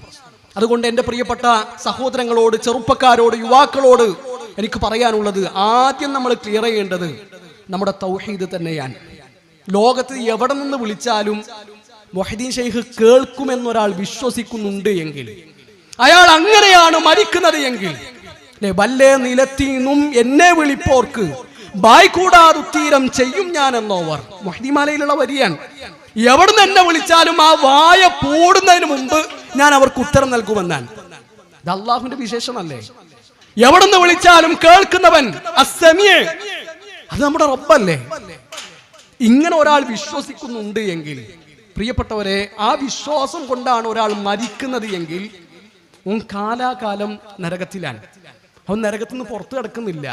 അതുകൊണ്ട് എൻ്റെ പ്രിയപ്പെട്ട സഹോദരങ്ങളോട്, ചെറുപ്പക്കാരോട്, യുവാക്കളോട് എനിക്ക് പറയാനുള്ളത്, ആദ്യം നമ്മൾ ക്ലിയർ ചെയ്യേണ്ടത് നമ്മുടെ തൗഹീദ് തന്നെയാണ്. ലോകത്ത് എവിടെ നിന്ന് വിളിച്ചാലും മുഹ്യിദ്ദീൻ ശൈഖ് കേൾക്കുമെന്നൊരാൾ വിശ്വസിക്കുന്നുണ്ട് എങ്കിൽ, അയാൾ അങ്ങനെയാണ് മരിക്കുന്നത് എങ്കിൽ, വല്ലേ നിലത്തീന്നും എന്നെ വിളിപ്പോർക്ക് ബായ്കൂടാതുത്തീരം ചെയ്യും ഞാൻ എന്നോവർ. മുഹ്യിദ്ദീൻ മലയിലുള്ള വരിയാണ്. എവിടുന്ന് എന്നെ വിളിച്ചാലും ആ വായ പൂടുന്നതിന് മുമ്പ് ഞാൻ അവർക്ക് ഉത്തരം നൽകുമെന്നാണ്. ഇത് അള്ളാഹുവിന്റെ വിശേഷമല്ലേ? എവിടുന്ന് വിളിച്ചാലും കേൾക്കുന്നവൻ അസ്സമീഅ്, അത് നമ്മുടെ റബ്ബല്ലേ? ഇങ്ങനെ ഒരാൾ വിശ്വസിക്കുന്നുണ്ട് എങ്കിൽ പ്രിയപ്പെട്ടവരെ, ആ വിശ്വാസം കൊണ്ടാണ് ഒരാൾ മരിക്കുന്നത് എങ്കിൽ അവൻ കാലാകാലം നരകത്തിലാണ്. അവൻ നരകത്തിൽ നിന്ന് പുറത്തു കിടക്കുന്നില്ല.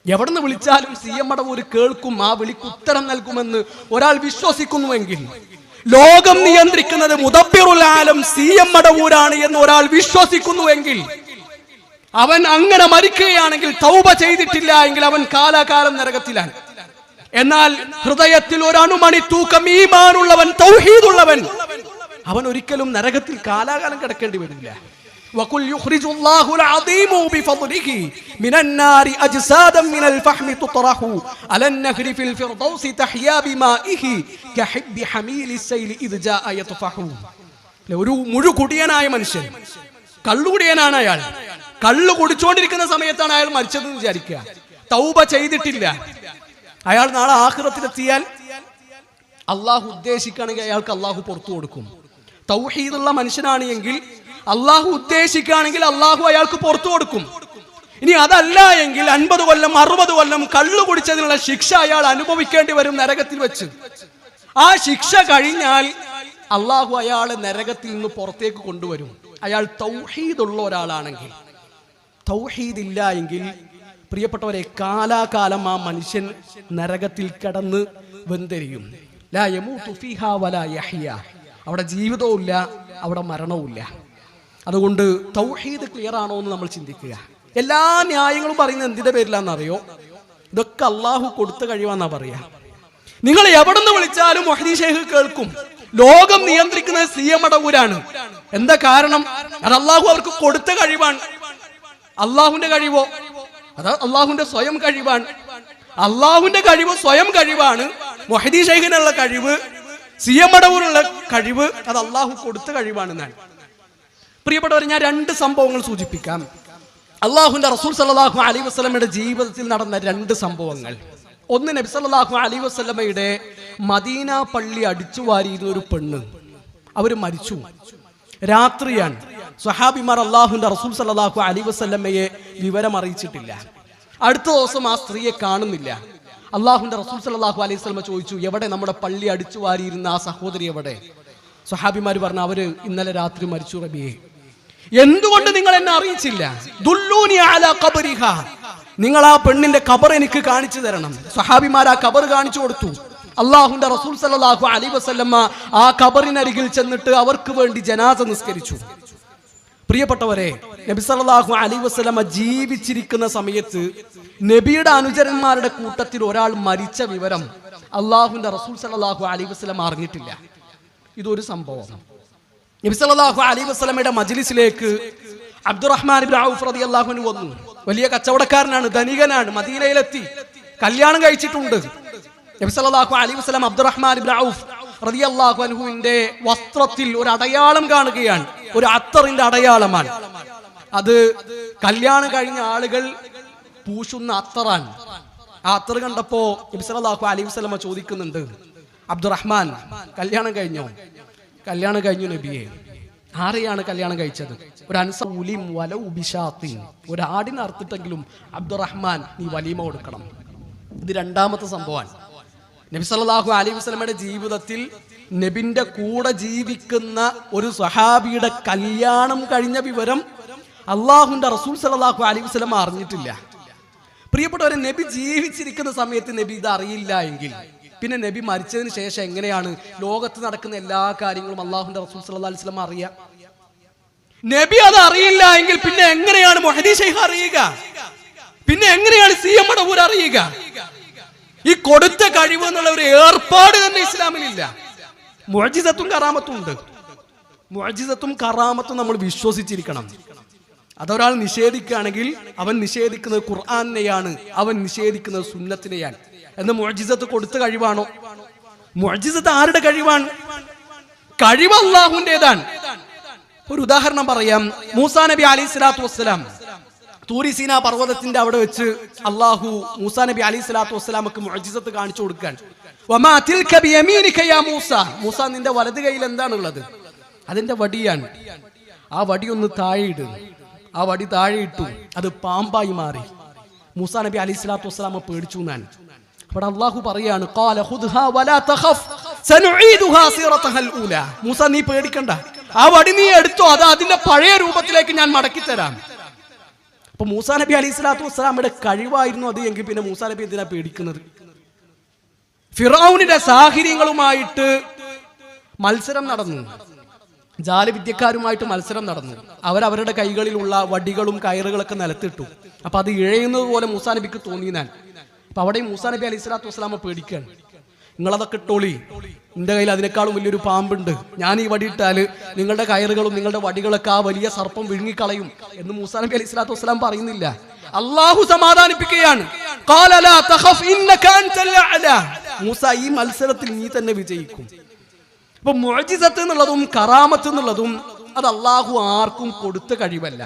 എവിടുന്ന് വിളിച്ചാലും CM മടവൂർ കേൾക്കും, ആ വിളിക്ക് ഉത്തരം നൽകുമെന്ന് ഒരാൾ വിശ്വസിക്കുന്നുവെങ്കിൽ, ലോകം നിയന്ത്രിക്കുന്നത് മുദബ്ബിറുൽ ആലം CM മടവൂരാണ് എന്ന് ഒരാൾ വിശ്വസിക്കുന്നുവെങ്കിൽ, അവൻ അങ്ങനെ മരിക്കുകയാണെങ്കിൽ, തൗബ ചെയ്തിട്ടില്ല എങ്കിൽ അവൻ കാലാകാലം നരകത്തിലാണ്. എന്നാൽ ഹൃദയത്തിൽ ഒരു അണുമണി തൂക്കം ഈമാനുള്ളവൻ, തൗഹീദുള്ളവൻ, അവൻ ഒരിക്കലും നരകത്തിൽ കാലാകാലം കിടക്കേണ്ടി വരില്ല. وَقُلْ يُخْرِجُ اللَّهُ الْعَظِيمُ بِفَضْلِهِ مِنَ النَّارِ أَجْسَادًا مِنَ الْفَحْمِ تُطْرَحُ عَلَى النَّهْرِ فِي الْفِرْدَوْسِ تَحْيَا بِمَائِهِ كَحِبِّ حَمِيلِ السَّيْلِ إِذْ جَاءَ يَطْفَحُ. ഒരു മുഴുകുടിയനായ മനുഷ്യൻ, കള്ളുകുടിയനാണ് അയാൾ. കള്ളു കുടിച്ചുകൊണ്ടിരിക്കുന്ന സമയത്താണ് അയാൾ മരിച്ചതെന്ന് വിചാരിക്കുക. തൗബ ചെയ്തിട്ടില്ല. അയാൾ നാളെ ആഖിറത്തിലെത്തിയാൽ അള്ളാഹു ഉദ്ദേശിക്കുകയാണെങ്കിൽ അയാൾക്ക് അള്ളാഹു പുറത്തു കൊടുക്കും. തൗഹീദുള്ള മനുഷ്യനാണ് എങ്കിൽ, അള്ളാഹു ഉദ്ദേശിക്കുകയാണെങ്കിൽ അള്ളാഹു അയാൾക്ക് പുറത്തു കൊടുക്കും. ഇനി അതല്ല എങ്കിൽ 50 കൊല്ലം 60 കൊല്ലം കള്ളു കുടിച്ചതിനുള്ള ശിക്ഷ അയാൾ അനുഭവിക്കേണ്ടി വരും നരകത്തിൽ വെച്ച്. ആ ശിക്ഷ കഴിഞ്ഞാൽ അള്ളാഹു അയാളെ നരകത്തിൽ നിന്ന് പുറത്തേക്ക് കൊണ്ടുവരും, അയാൾ തൗഹീദുള്ള ഒരാളാണെങ്കിൽ. തൗഹീദില്ല എങ്കിൽ പ്രിയപ്പെട്ടവരെ, കാലാകാലം ആ മനുഷ്യൻ നരകത്തിൽ കിടന്ന് വെന്തെരിയും. ലാ യമൂതു ഫീഹാ വലാ യഹ്യ. അവിടെ ജീവിതവും ഇല്ല, അവിടെ മരണവും ഇല്ല. അതുകൊണ്ട് തൗഹീദ് ക്ലിയർ ആണോ എന്ന് നമ്മൾ ചിന്തിക്കുക. എല്ലാ ന്യായങ്ങളും പറയുന്നത് എന്തിന്റെ പേരിലാണെന്നറിയോ? ഇതൊക്കെ അള്ളാഹു കൊടുത്തു കഴിവാന്നാ പറയാ. നിങ്ങൾ എവിടെ നിന്ന് വിളിച്ചാലും മുഹ്ദി ഷെയ്ഖ് കേൾക്കും. ലോകം നിയന്ത്രിക്കുന്നത് CM മടവൂരാണ്. എന്താ കാരണം? അത് അള്ളാഹു അവർക്ക് കൊടുത്ത കഴിവാണ്. അള്ളാഹുവിന്റെ കഴിവോ? അത് അള്ളാഹുവിന്റെ സ്വയം കഴിവാണ്. അള്ളാഹുവിന്റെ കഴിവ് സ്വയം കഴിവാണ്. മുഹ്ദി ഷെയ്ഖിനുള്ള കഴിവ്, CM മടവൂരുള്ള കഴിവ്, അത് അള്ളാഹു കൊടുത്ത കഴിവാണെന്നാണ്. പ്രിയപ്പെട്ടവർ, ഞാൻ 2 സംഭവങ്ങൾ സൂചിപ്പിക്കാം. അള്ളാഹുവിന്റെ റസൂൽ സല്ലല്ലാഹു അലൈഹി വസല്ലമയുടെ ജീവിതത്തിൽ നടന്ന 2 സംഭവങ്ങൾ. ഒന്ന്, നബി സല്ലല്ലാഹു അലൈഹി വസല്ലമയുടെ മദീന പള്ളി അടിച്ചു വാരിയിരുന്ന ഒരു പെണ്ണ്, അവര് മരിച്ചു. രാത്രിയാണ്. സ്വഹാബിമാർ അള്ളാഹുവിന്റെ റസൂൽ സല്ലല്ലാഹു അലൈഹി വസല്ലമയെ വിവരം അറിയിച്ചിട്ടില്ല. അടുത്ത ദിവസം ആ സ്ത്രീയെ കാണുന്നില്ല. അള്ളാഹുവിന്റെ റസൂൽ സല്ലല്ലാഹു അലൈഹി വസല്ലമ ചോദിച്ചു, എവിടെ നമ്മുടെ പള്ളി അടിച്ചു വാരിയിരുന്ന ആ സഹോദരി എവിടെ? സ്വഹാബിമാർ പറഞ്ഞു, അവര് ഇന്നലെ രാത്രി മരിച്ചു റബിയെ. എന്തുകൊണ്ട് നിങ്ങൾ എന്നെ അറിയിച്ചില്ല? ദുല്ലൂനി അലാ ഖബരിഹാ, നിങ്ങൾ ആ പെണ്ണിന്റെ ഖബർ എനിക്ക് കാണിച്ചു തരണം. സ്വഹാബിമാർ ആ ഖബർ കാണിച്ചു കൊടുത്തു. അള്ളാഹുവിന്റെ റസൂൽ സല്ലല്ലാഹു അലൈഹി വസല്ലമ ആ ഖബറിനരികിൽ ചെന്നിട്ട് അവർക്ക് വേണ്ടി ജനാസ നിസ്കരിച്ചു. പ്രിയപ്പെട്ടവരെ, നബി സല്ലല്ലാഹു അലൈഹി വസല്ലമ ജീവിച്ചിരിക്കുന്ന സമയത്ത് നബിയുടെ അനുചരന്മാരുടെ കൂട്ടത്തിൽ ഒരാൾ മരിച്ച വിവരം അള്ളാഹുവിന്റെ റസൂൽ സല്ലല്ലാഹു അലൈഹി വസല്ലമ അറിഞ്ഞിട്ടില്ല. ഇതൊരു സംഭവം. നബി സല്ലല്ലാഹു അലൈഹി വസല്ലമയുടെ മജ്ലിസിലേക്ക് അബ്ദുറഹ്മാൻ ഇബ്നു ഔഫ് റളിയല്ലാഹു അൻഹു വന്നു. വലിയ കച്ചവടക്കാരനാണ്, ധനികനാണ്, മദീനയിലെത്തി, കല്യാണം കഴിച്ചിട്ടുണ്ട്. നബി സല്ലല്ലാഹു അലൈഹി വസല്ലം അബ്ദുറഹ്മാൻ ഇബ്നു ഔഫ് റളിയല്ലാഹു അൻഹുവിന്റെ വസ്ത്രത്തിൽ ഒരു അടയാളം കാണുകയാണ്. ഒരു അത്തറിന്റെ അടയാളമാണ് അത്. കല്യാണം കഴിഞ്ഞ ആളുകൾ പൂശുന്ന അത്തറാണ്. ആ അത്തർ കണ്ടപ്പോ നബി സല്ലല്ലാഹു അലൈഹി വസല്ലം ചോദിക്കുന്നുണ്ട്, അബ്ദുറഹ്മാൻ കല്യാണം കഴിഞ്ഞോ? കല്യാണം കഴിഞ്ഞു നബിയെ. ആരെയാണ് കല്യാണം കഴിച്ചത്? ഒരു അൻസൂലിം വലൗ ബിശാത്തിൻ, ഒരു ആടിനെ അറുത്തിട്ടെങ്കിലും അബ്ദുറഹ്മാൻ നീ വലീമ കൊടുക്കണം. ഇത് 2ാമത്തെ സംഭവമാണ്. നബി സല്ലല്ലാഹു അലൈഹി വസല്ലമയുടെ ജീവിതത്തിൽ നബിന്റെ കൂടെ ജീവിക്കുന്ന ഒരു സ്വഹാബിയുടെ കല്യാണം കഴിഞ്ഞ വിവരം അള്ളാഹുവിന്റെ റസൂൽ സല്ലല്ലാഹു അലൈഹി വസല്ലം അറിഞ്ഞിട്ടില്ല. പ്രിയപ്പെട്ടവരെ, നബി ജീവിച്ചിരിക്കുന്ന സമയത്ത് നബി ഇത് അറിയില്ല എങ്കിൽ പിന്നെ നബി മരിച്ചതിന് ശേഷം എങ്ങനെയാണ് ലോകത്ത് നടക്കുന്ന എല്ലാ കാര്യങ്ങളും അള്ളാഹുവിന്റെ റസൂൽ സല്ലല്ലാഹു അലൈഹി വസല്ലം അറിയുക? നബി അത് അറിയില്ല എങ്കിൽ പിന്നെ എങ്ങനെയാണ് മുഹ്ദി ഷെയ്ഖ് അറിയുക? പിന്നെ എങ്ങനെയാണ് CM മടവൂർ അറിയുക? ഈ കൊടുത്ത കഴിവ് എന്നുള്ള ഒരു ഏർപ്പാട് തന്നെ ഇസ്ലാമിലില്ല. മുഅ്ജിസത്തും കറാമത്തും ഉണ്ട്. മുഅ്ജിസത്തും കറാമത്തും നമ്മൾ വിശ്വസിച്ചിരിക്കണം. അതൊരാൾ നിഷേധിക്കുകയാണെങ്കിൽ അവൻ നിഷേധിക്കുന്നത് ഖുർആനെയാണ്, അവൻ നിഷേധിക്കുന്നത് സുന്നത്തിനെയാണ്. എന്ന് മുഅ്ജിസത്ത് കൊടുത്ത കഴിവാണോ? മുഅ്ജിസത്ത് ആരുടെ കഴിവാണ്? കഴിവ് അല്ലാഹുവിന്റേതാണ്. ഒരു ഉദാഹരണം പറയാം. മൂസാ നബി അലൈഹി സ്വലാത്തു വസ്സലാം തൂരി സീനാ പർവ്വതത്തിന്റെ അവിടെ വെച്ച് അള്ളാഹു മൂസാ നബി അലൈഹി സ്വലാത്തു വസ്സലാമക്ക് മുഅ്ജിസത്ത് കാണിച്ചു കൊടുക്കാൻ. വമാ തിൽക ബിയമീനിക യാ മൂസ, മൂസ നിന്റെ വലത് കൈയിൽ എന്താണുള്ളത്? അതിന്റെ വടിയാണ്. ആ വടി ഒന്ന് താഴെയിട്. ആ വടി താഴെ ഇട്ടു, അത് പാമ്പായി മാറി. മൂസാ നബി അലൈഹി സ്വലാത്തു വസ്സലാമ പേടിച്ചു എന്നാണ്. അവിടെ അള്ളാഹു പറയാണ്, ഖാല ഖുദ്ഹാ വലാ തഖഫ് സനുഈദുഹാ സിറതഹൽ ഊല. മൂസ നീ പേടിക്കണ്ട, ആ വടി നീ എടുത്തോ, അത് അതിന്റെ പഴയ രൂപത്തിലേക്ക് ഞാൻ മടക്കി തരാം. അപ്പൊ മൂസാ നബി അലൈഹി സ്വലാത്തു വസ്സലാമയുടെ കഴിവായിരുന്നു അത് എങ്കിൽ പിന്നെ മൂസാ നബി എന്തിനാ പേടിക്കുന്നത്? ഫിറഔനിന്റെ സാഹചര്യങ്ങളുമായിട്ട് മത്സരം നടന്നു. ജാലവിദ്യക്കാരുമായിട്ട് മത്സരം നടന്നു. അവരവരുടെ കൈകളിലുള്ള വടികളും കയറുകളൊക്കെ നിലത്തിട്ടു. അപ്പൊ അത് ഇഴയുന്നത് പോലെ മൂസാ നബിക്ക് തോന്നിയാൽ. അപ്പൊ അവിടെ മൂസാ നബി അലൈഹി സ്വലാത്തു വസ്സലാമ പേടിക്കുകയാണ്. നിങ്ങളതൊക്കെ ഇട്ടോളി, നിന്റെ കയ്യിൽ അതിനേക്കാളും വലിയൊരു പാമ്പുണ്ട്. ഞാൻ ഈ വടി ഇട്ടാല് നിങ്ങളുടെ കയറുകളും നിങ്ങളുടെ വടികളൊക്കെ ആ വലിയ സർപ്പം വിഴുങ്ങിക്കളയും എന്ന് മൂസാ നബി അലൈഹി സ്വലാത്തു വസ്സലാം പറയുന്നില്ല. അള്ളാഹു സമാധാനിപ്പിക്കുകയാണ്. ഖാല ലാ തഖഫ് ഇന്നക അൻതൽ അഅല. മൂസ, ഈ മത്സരത്തിൽ നീ തന്നെ വിജയിക്കും. അപ്പൊ മുഅ്ജിസത്ത് എന്നുള്ളതും കറാമത്ത് എന്നുള്ളതും അത് അള്ളാഹു ആർക്കും കൊടുത്ത കഴിവല്ല.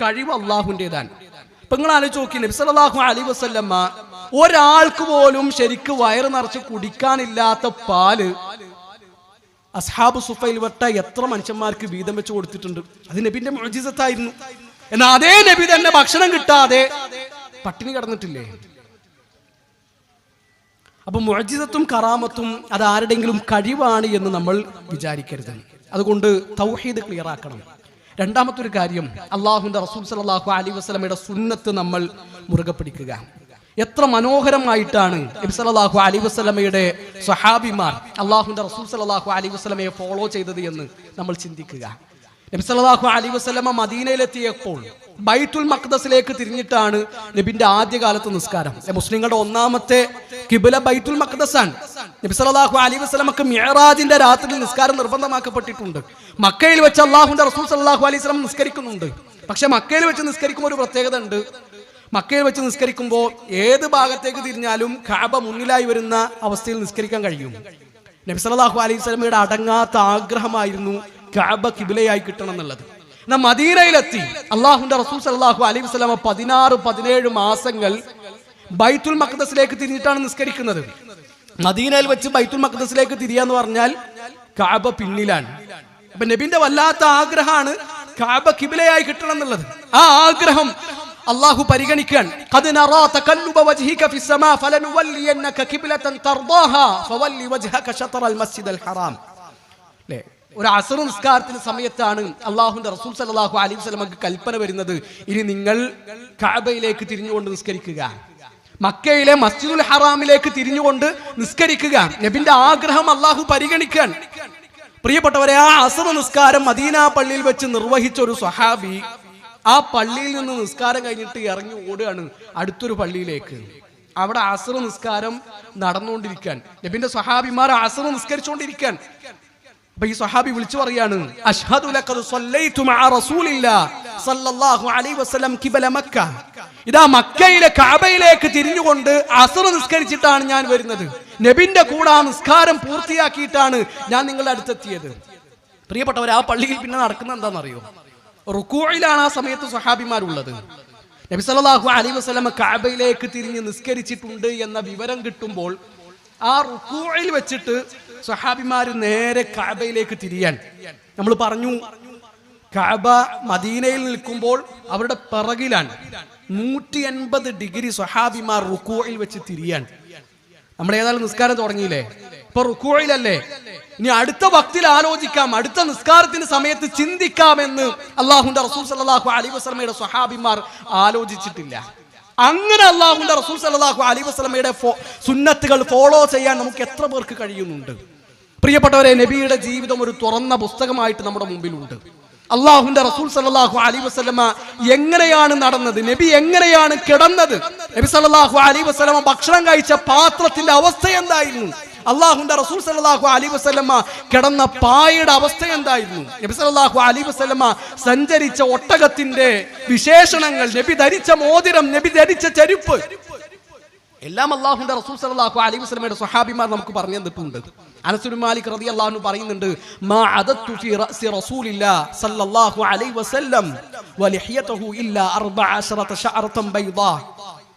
കഴിവ് അള്ളാഹുവിൻ്റെതാണ്. ഇപ്പൊ നിങ്ങൾ ആലോചിച്ച് നോക്കി, നബി സല്ലല്ലാഹു അലൈഹി വസല്ലമ ഒരാൾക്ക് പോലും ശരിക്ക് വയറ് നിറച്ച് കുടിക്കാനില്ലാത്ത പാല് അസ്ഹാബു സുഫയിൽ വട്ട എത്ര മനുഷ്യന്മാർക്ക് വീതം വെച്ച് കൊടുത്തിട്ടുണ്ട്. അത് നബിന്റെ മുഅ്ജിസത്തായിരുന്നു. എന്നാൽ അതേ നബി തന്നെ ഭക്ഷണം കിട്ടാതെ പട്ടിണി കിടന്നിട്ടില്ലേ? അപ്പൊ മുഅ്ജിസത്തും കറാമത്തും അത് ആരുടെങ്കിലും കഴിവാണ് എന്ന് നമ്മൾ വിചാരിക്കരുത്. അതുകൊണ്ട് തൗഹീദ് ക്ലിയർ ആക്കണം. 2ാമത്തെ കാര്യം, അള്ളാഹുവിന്റെ റസൂൽ സല്ലല്ലാഹു അലൈഹി വസല്ലമയുടെ സുന്നത്ത് നമ്മൾ മുറുകെ പിടിക്കുക. എത്ര മനോഹരമായിട്ടാണ് നബി സല്ലല്ലാഹു അലൈഹി വസല്ലമയുടെ സ്വഹാബിമാർ അള്ളാഹുവിന്റെ റസൂൽ സല്ലല്ലാഹു അലൈഹി വസല്ലമയെ ഫോളോ ചെയ്തത് എന്ന് നമ്മൾ ചിന്തിക്കുക. നബി സല്ലല്ലാഹു അലൈഹി വസല്ലമ മദീനയിലെത്തിയപ്പോൾ ബൈത്തുൽ മഖ്ദസിലേക്ക് തിരിഞ്ഞിട്ടാണ് നബിന്റെ ആദ്യകാലത്തെ നിസ്കാരം. മുസ്ലിങ്ങളുടെ 1ാമത്തെ ഖിബ്ല ബൈത്തുൽ മഖ്ദസാണ്. നബി സല്ലല്ലാഹു അലൈഹി വസല്ലമക്ക് മിഅ്റാജിന്റെ രാത്രിയിൽ നിസ്കാരം നിർബന്ധമാക്കപ്പെട്ടിട്ടുണ്ട്. മക്കയിൽ വെച്ച് അല്ലാഹുവിന്റെ റസൂൽ സല്ലല്ലാഹു അലൈഹി വസല്ലം നിസ്കരിക്കുന്നുണ്ട്. പക്ഷെ മക്കയിൽ വെച്ച് നിസ്കരിക്കുമ്പോൾ ഒരു പ്രത്യേകത ഉണ്ട്. മക്കയിൽ വെച്ച് നിസ്കരിക്കുമ്പോൾ ഏത് ഭാഗത്തേക്ക് തിരിഞ്ഞാലും കഅബ മുന്നിലായി വരുന്ന അവസ്ഥയിൽ നിസ്കരിക്കാൻ കഴിയും. നബി സല്ലല്ലാഹു അലൈഹി വസല്ലമയുടെ അടങ്ങാത്ത ആഗ്രഹമായിരുന്നു കഅബ ഖിബ്ലയായി കിട്ടണം എന്നുള്ളത്. എന്നാൽ മദീനയിലെത്തി അല്ലാഹുവിന്റെ റസൂൽ സല്ലല്ലാഹു അലൈഹി വസല്ലമ 16-17 മാസങ്ങൾ ബൈത്തുൽ മഖ്ദസിലേക്ക് തിരിഞ്ഞിട്ടാണ് നിസ്കരിക്കുന്നത്. മദീനയിൽ വെച്ച് ബൈത്തുൽ മഖ്ദസിലേക്ക് തിരിയാന്ന് പറഞ്ഞാൽ കഅബ പിന്നിലാണ്. അപ്പൊ നബിന്റെ വല്ലാത്ത ആഗ്രഹമാണ് കഅബ ഖിബ്ലയായി കിട്ടണം എന്നുള്ളത്. ആ ആഗ്രഹം അല്ലാഹു പരിഗണിക്കാൻ ഖദ് നറാ തകല്ലുബ വജ്ഹിക ഫിസ്സമാ ഫലനുവല്ലിയന്നക ഖിബ്ലതൻ തർദാഹാ ഫവല്ലി വജ്ഹക ശത്റൽ മസ്ജിദൽ ഹറാം. ല്ലേ, ഒരു അസ്ർ നിസ്കാരത്തിന്റെ സമയത്താണ് അല്ലാഹുവിന്റെ റസൂൽ സല്ലല്ലാഹു അലൈഹി വസല്ലമക്ക് കൽപ്പന വരുന്നത്, ഇനി നിങ്ങൾ കഅബയിലേക്ക് തിരിഞ്ഞുകൊണ്ട് നിസ്കരിക്കുക, മക്കയിലെ മസ്ജിദുൽ ഹറാമിലേക്ക് തിരിഞ്ഞുകൊണ്ട് നിസ്കരിക്കുക. നബിന്റെ ആഗ്രഹം അല്ലാഹു പരിഗണിക്കാൻ. പ്രിയപ്പെട്ടവരെ, ആ അസ്ർ നിസ്കാരം മദീന പള്ളിയിൽ വെച്ച് നിർവഹിച്ച ഒരു സ്വഹാബി ആ പള്ളിയിൽ നിന്ന് നിസ്കാരം കഴിഞ്ഞിട്ട് ഇറങ്ങി ഓടുകയാണ് അടുത്തൊരു പള്ളിയിലേക്ക്. അവിടെ അസ്ർ നിസ്കാരം നടന്നുകൊണ്ടിരിക്കാൻ, നബിന്റെ സ്വഹാബിമാർ അസ്ർ നിസ്കരിച്ചുകൊണ്ടിരിക്കാൻ. അപ്പൊ ഈ സ്വഹാബി വിളിച്ചു പറയാണ്, അഷ്ഹദു ലഖദ് സ്വല്ലൈതു മഅ റസൂലില്ലാഹി സ്വല്ലല്ലാഹു അലൈഹി വസല്ലം ഖിബല മക്ക. ഇതാ മക്കയിലെ കഅബയിലേക്ക് തിരിഞ്ഞുകൊണ്ട് അസ്ർ നിസ്കരിച്ചിട്ടാണ് ഞാൻ വരുന്നത്. നബിന്റെ കൂടെ ആ നിസ്കാരം പൂർത്തിയാക്കിയിട്ടാണ് ഞാൻ നിങ്ങളുടെ അടുത്തെത്തിയത്. പ്രിയപ്പെട്ടവരെ, ആ പള്ളിയിൽ പിന്നെ നടക്കുന്നത് എന്താണെന്നറിയോ? റുക്കൂഇലാണ് ആ സമയത്ത് സ്വഹാബിമാരുള്ളത്. നബി സല്ലല്ലാഹു അലൈഹി വസല്ലം കഅബയിലേക്ക് തിരിഞ്ഞ് നിസ്കരിച്ചിട്ടുണ്ട് എന്ന വിവരം കിട്ടുമ്പോൾ ആ റുക്കൂഇൽ വെച്ചിട്ട് സ്വഹാബിമാർ നേരെ കഅബയിലേക്ക് തിരിയാൻ. നമ്മൾ പറഞ്ഞു, കഅബ മദീനയിൽ നിൽക്കുമ്പോൾ അവരുടെ പിറകിലാണ് 180 ഡിഗ്രി സ്വഹാബിമാർ റുക്കൂഇൽ വെച്ച് തിരിയാൻ. നമ്മൾ ഏതായാലും നിസ്കാരം തുടങ്ങിയില്ലേ, ഇപ്പൊ റുക്കൂഇലല്ലേ, ഇനി അടുത്ത വക്തിൽ ആലോചിക്കാം, അടുത്ത നിസ്കാരത്തിന്റെ സമയത്ത് ചിന്തിക്കാമെന്ന് അല്ലാഹുവിന്റെ റസൂൽ സല്ലല്ലാഹു അലൈഹി വസല്ലമയുടെ സ്വഹാബിമാർ ആലോചിച്ചിട്ടില്ല. അങ്ങനെ അല്ലാഹുവിന്റെ റസൂൽ സല്ലല്ലാഹു അലൈഹി വസല്ലമയുടെ സുന്നത്തുകൾ ഫോളോ ചെയ്യാൻ നമുക്ക് എത്ര പേർക്ക് കഴിയുന്നുണ്ട്? പ്രിയപ്പെട്ടവരെ, നബിയുടെ ജീവിതം ഒരു തുറന്ന പുസ്തകമായിട്ട് നമ്മുടെ മുമ്പിലുണ്ട്. അല്ലാഹുവിന്റെ റസൂൽ സല്ലല്ലാഹു അലൈഹി വസല്ലമ എങ്ങനെയാണ് നടന്നത്, നബി എങ്ങനെയാണ് കിടന്നത്, നബി സല്ലല്ലാഹു അലൈഹി വസല്ലമ ഭക്ഷണം കഴിച്ച പാത്രത്തിന്റെ അവസ്ഥ എന്തായിരുന്നു, അല്ലാഹുവിന്റെ റസൂൽ സല്ലല്ലാഹു അലൈഹി വസല്ലമ കിടന്ന പായയുടെ അവസ്ഥ എന്തായിരുന്നു, നബി സല്ലല്ലാഹു അലൈഹി വസല്ലമ സഞ്ചരിച്ച ഒട്ടകത്തിന്റെ വിശേഷണങ്ങൾ, നബി ധരിച്ച മോതിരം, നബി ധരിച്ച ചെരുപ്പ്, എല്ലാം അല്ലാഹുവിന്റെ റസൂൽ സല്ലല്ലാഹു അലൈഹി വസല്ലമയുടെ സ്വഹാബിമാർ നമുക്ക് പറഞ്ഞു തന്നിട്ടുണ്ട്. അനസ് ഇബ്നു മാലിക് റളിയല്ലാഹു അൻഹു പറയുന്നുണ്ട്, മാ അദത്തു ഫീ റഅസി റസൂലില്ലാഹി സല്ലല്ലാഹു അലൈഹി വസല്ലം വലിഹിയതുഹു ഇല്ലാ 14 ശഅറതൻ ബൈദാ.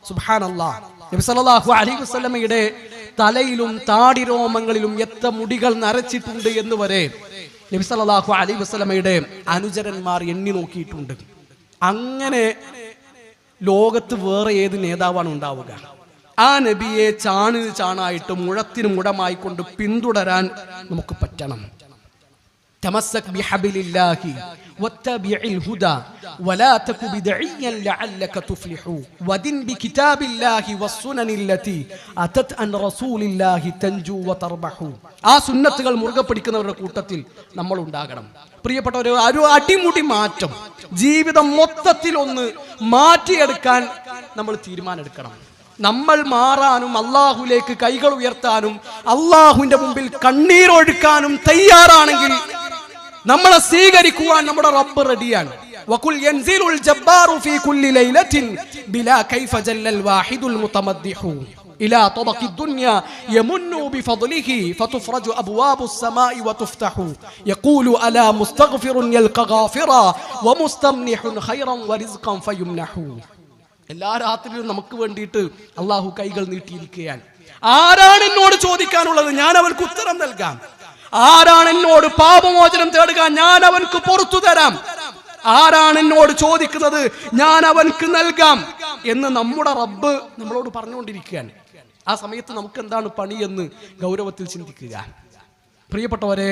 സുബ്ഹാനല്ലാഹ്, നബി സല്ലല്ലാഹു അലൈഹി വസല്ലമയുടെ തലയിലും താടിരോമങ്ങളിലും എത്ര മുടികൾ നരച്ചിട്ടുണ്ട് എന്ന് വരെ നബി സല്ലല്ലാഹു അലൈഹി വസല്ലമയുടെ അനുചരന്മാർ എണ്ണി നോക്കിയിട്ടുണ്ട്. അങ്ങനെ ലോകത്ത് വേറെ ഏത് നേതാവാണ് ഉണ്ടാവുക? ആ നബിയെ ചാണിന് ചാണായിട്ട് മുഴത്തിന് മുഴമായി കൊണ്ട് പിന്തുടരാൻ നമുക്ക് പറ്റണം. തമസ്സക് ബിഹബിലില്ലാഹി വത്തബിഇൽ ഹുദാ വലാ തകു ബിദഇയ്യൻ ലഅല്ലക തുഫ്ലിഹു വദിൻ ബികിതാബില്ലാഹി വസ്സുനനില്ലതി അതത് അൻ റസൂലില്ലാഹി തൻജു വതർബഹു. ആ സുന്നത്തുകൾ മുറുകെ പിടിക്കുന്നവരുടെ കൂട്ടത്തിൽ നമ്മൾ ഉണ്ടാകണം. പ്രിയപ്പെട്ടവരെ, ഒരു അടിമുടി മാറ്റം, ജീവിതം മൊത്തത്തിൽ ഒന്ന് മാറ്റിയെടുക്കാൻ നമ്മൾ തീരുമാനമെടുക്കണം. നമ്മൾ മാറാനും അല്ലാഹുവിലേക്ക് കൈകൾ ഉയർത്താനും അല്ലാഹുവിന്റെ മുമ്പിൽ കണ്ണീരൊഴുക്കാനും തയ്യാറാണെങ്കിൽ നമ്മളെ സ്വീകരിക്കുവാൻ നമ്മുടെ റബ്ബ് റെഡിയാണ്. വഖുൽ യൻസിലുൽ ജബ്ബാറു ഫീ കുല്ലി ലൈലത്തിൻ ബിലാ കൈഫ ജല്ലൽ വാഹിദുൽ മുതമദ്ദിഹു ഇലാ തബഖി ദുനിയ യമുന്നു ബിഫദ്ലിഹി ഫതുഫറജു അബ്വാബുസ് സമാഇ വതുഫ്തഹു യഖൂലു അലാ മുസ്തഗ്ഫിറുൻ യൽഖ ഗാഫിറാ വമുസ്തംനിഹുൻ ഖൈറൻ വറിസ്ഖൻ ഫയുംനഹു. എല്ലാ രാത്രിയിലും നമുക്ക് വേണ്ടിയിട്ട് അള്ളാഹു കൈകൾ നീട്ടിയിരിക്കുകയാണ്. ആരാണ് എന്നോട് ചോദിക്കാനുള്ളത്? ഞാൻ അവർക്ക് ഉത്തരം നൽകാം. ആരാണ് എന്നോട് പാപമോചനം തേടുക? ഞാൻ അവൻക്ക് പുറത്തു തരാം. ആരാണ് എന്നോട് ചോദിക്കുന്നത്? ഞാൻ അവൻക്ക് നൽകാം എന്ന് നമ്മുടെ റബ്ബ് നമ്മളോട് പറഞ്ഞുകൊണ്ടിരിക്കുകയാണ്. ആ സമയത്ത് നമുക്ക് എന്താണ് പണിയെന്ന് ഗൗരവത്തിൽ ചിന്തിക്കുക. പ്രിയപ്പെട്ടവരെ,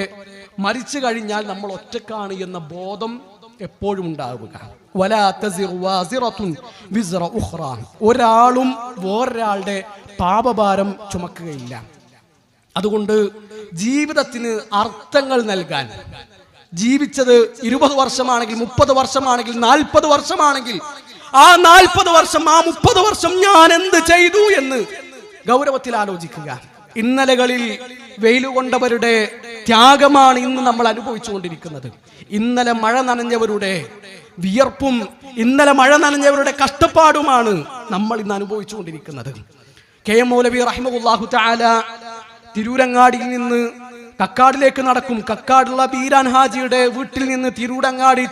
മരിച്ചു കഴിഞ്ഞാൽ നമ്മൾ ഒറ്റക്കാണ് എന്ന ബോധം എപ്പോഴും ഉണ്ടാവുക. വലാ തസിറു വാസിറത്തുൻ വിസ്റ ഉഖ്റ. ഒരാളും വേറൊരാളുടെ പാപഭാരം ചുമക്കുകയില്ല. അതുകൊണ്ട് ജീവിതത്തിന് അർത്ഥങ്ങൾ നൽകാൻ, ജീവിച്ചത് 20 വർഷമാണെങ്കിൽ 30 വർഷമാണെങ്കിൽ 40 വർഷമാണെങ്കിൽ ആ 40 വർഷം, ആ 30 വർഷം ഞാൻ എന്ത് ചെയ്തു എന്ന് ഗൗരവത്തിൽ ആലോചിക്കുക. ഇന്നലകളിൽ വെയിലുകൊണ്ടവരുടെ ത്യാഗമാണ് ഇന്ന് നമ്മൾ അനുഭവിച്ചുകൊണ്ടിരിക്കുന്നത്. ഇന്നലെ മഴ നനഞ്ഞവരുടെ വിയർപ്പും ഇന്നലെ മഴ നനഞ്ഞവരുടെ കഷ്ടപ്പാടുമാണ് നമ്മൾ ഇന്ന് അനുഭവിച്ചുകൊണ്ടിരിക്കുന്നത്. കെ.എം. മൗലവി റഹിമഹുല്ലാഹു തആല തിരൂരങ്ങാടിയിൽ നിന്ന് കക്കാടിലേക്ക് നടക്കും. കക്കാടുള്ള ബീരാൻ ഹാജിയുടെ വീട്ടിൽ നിന്ന് തിരൂരങ്ങാടി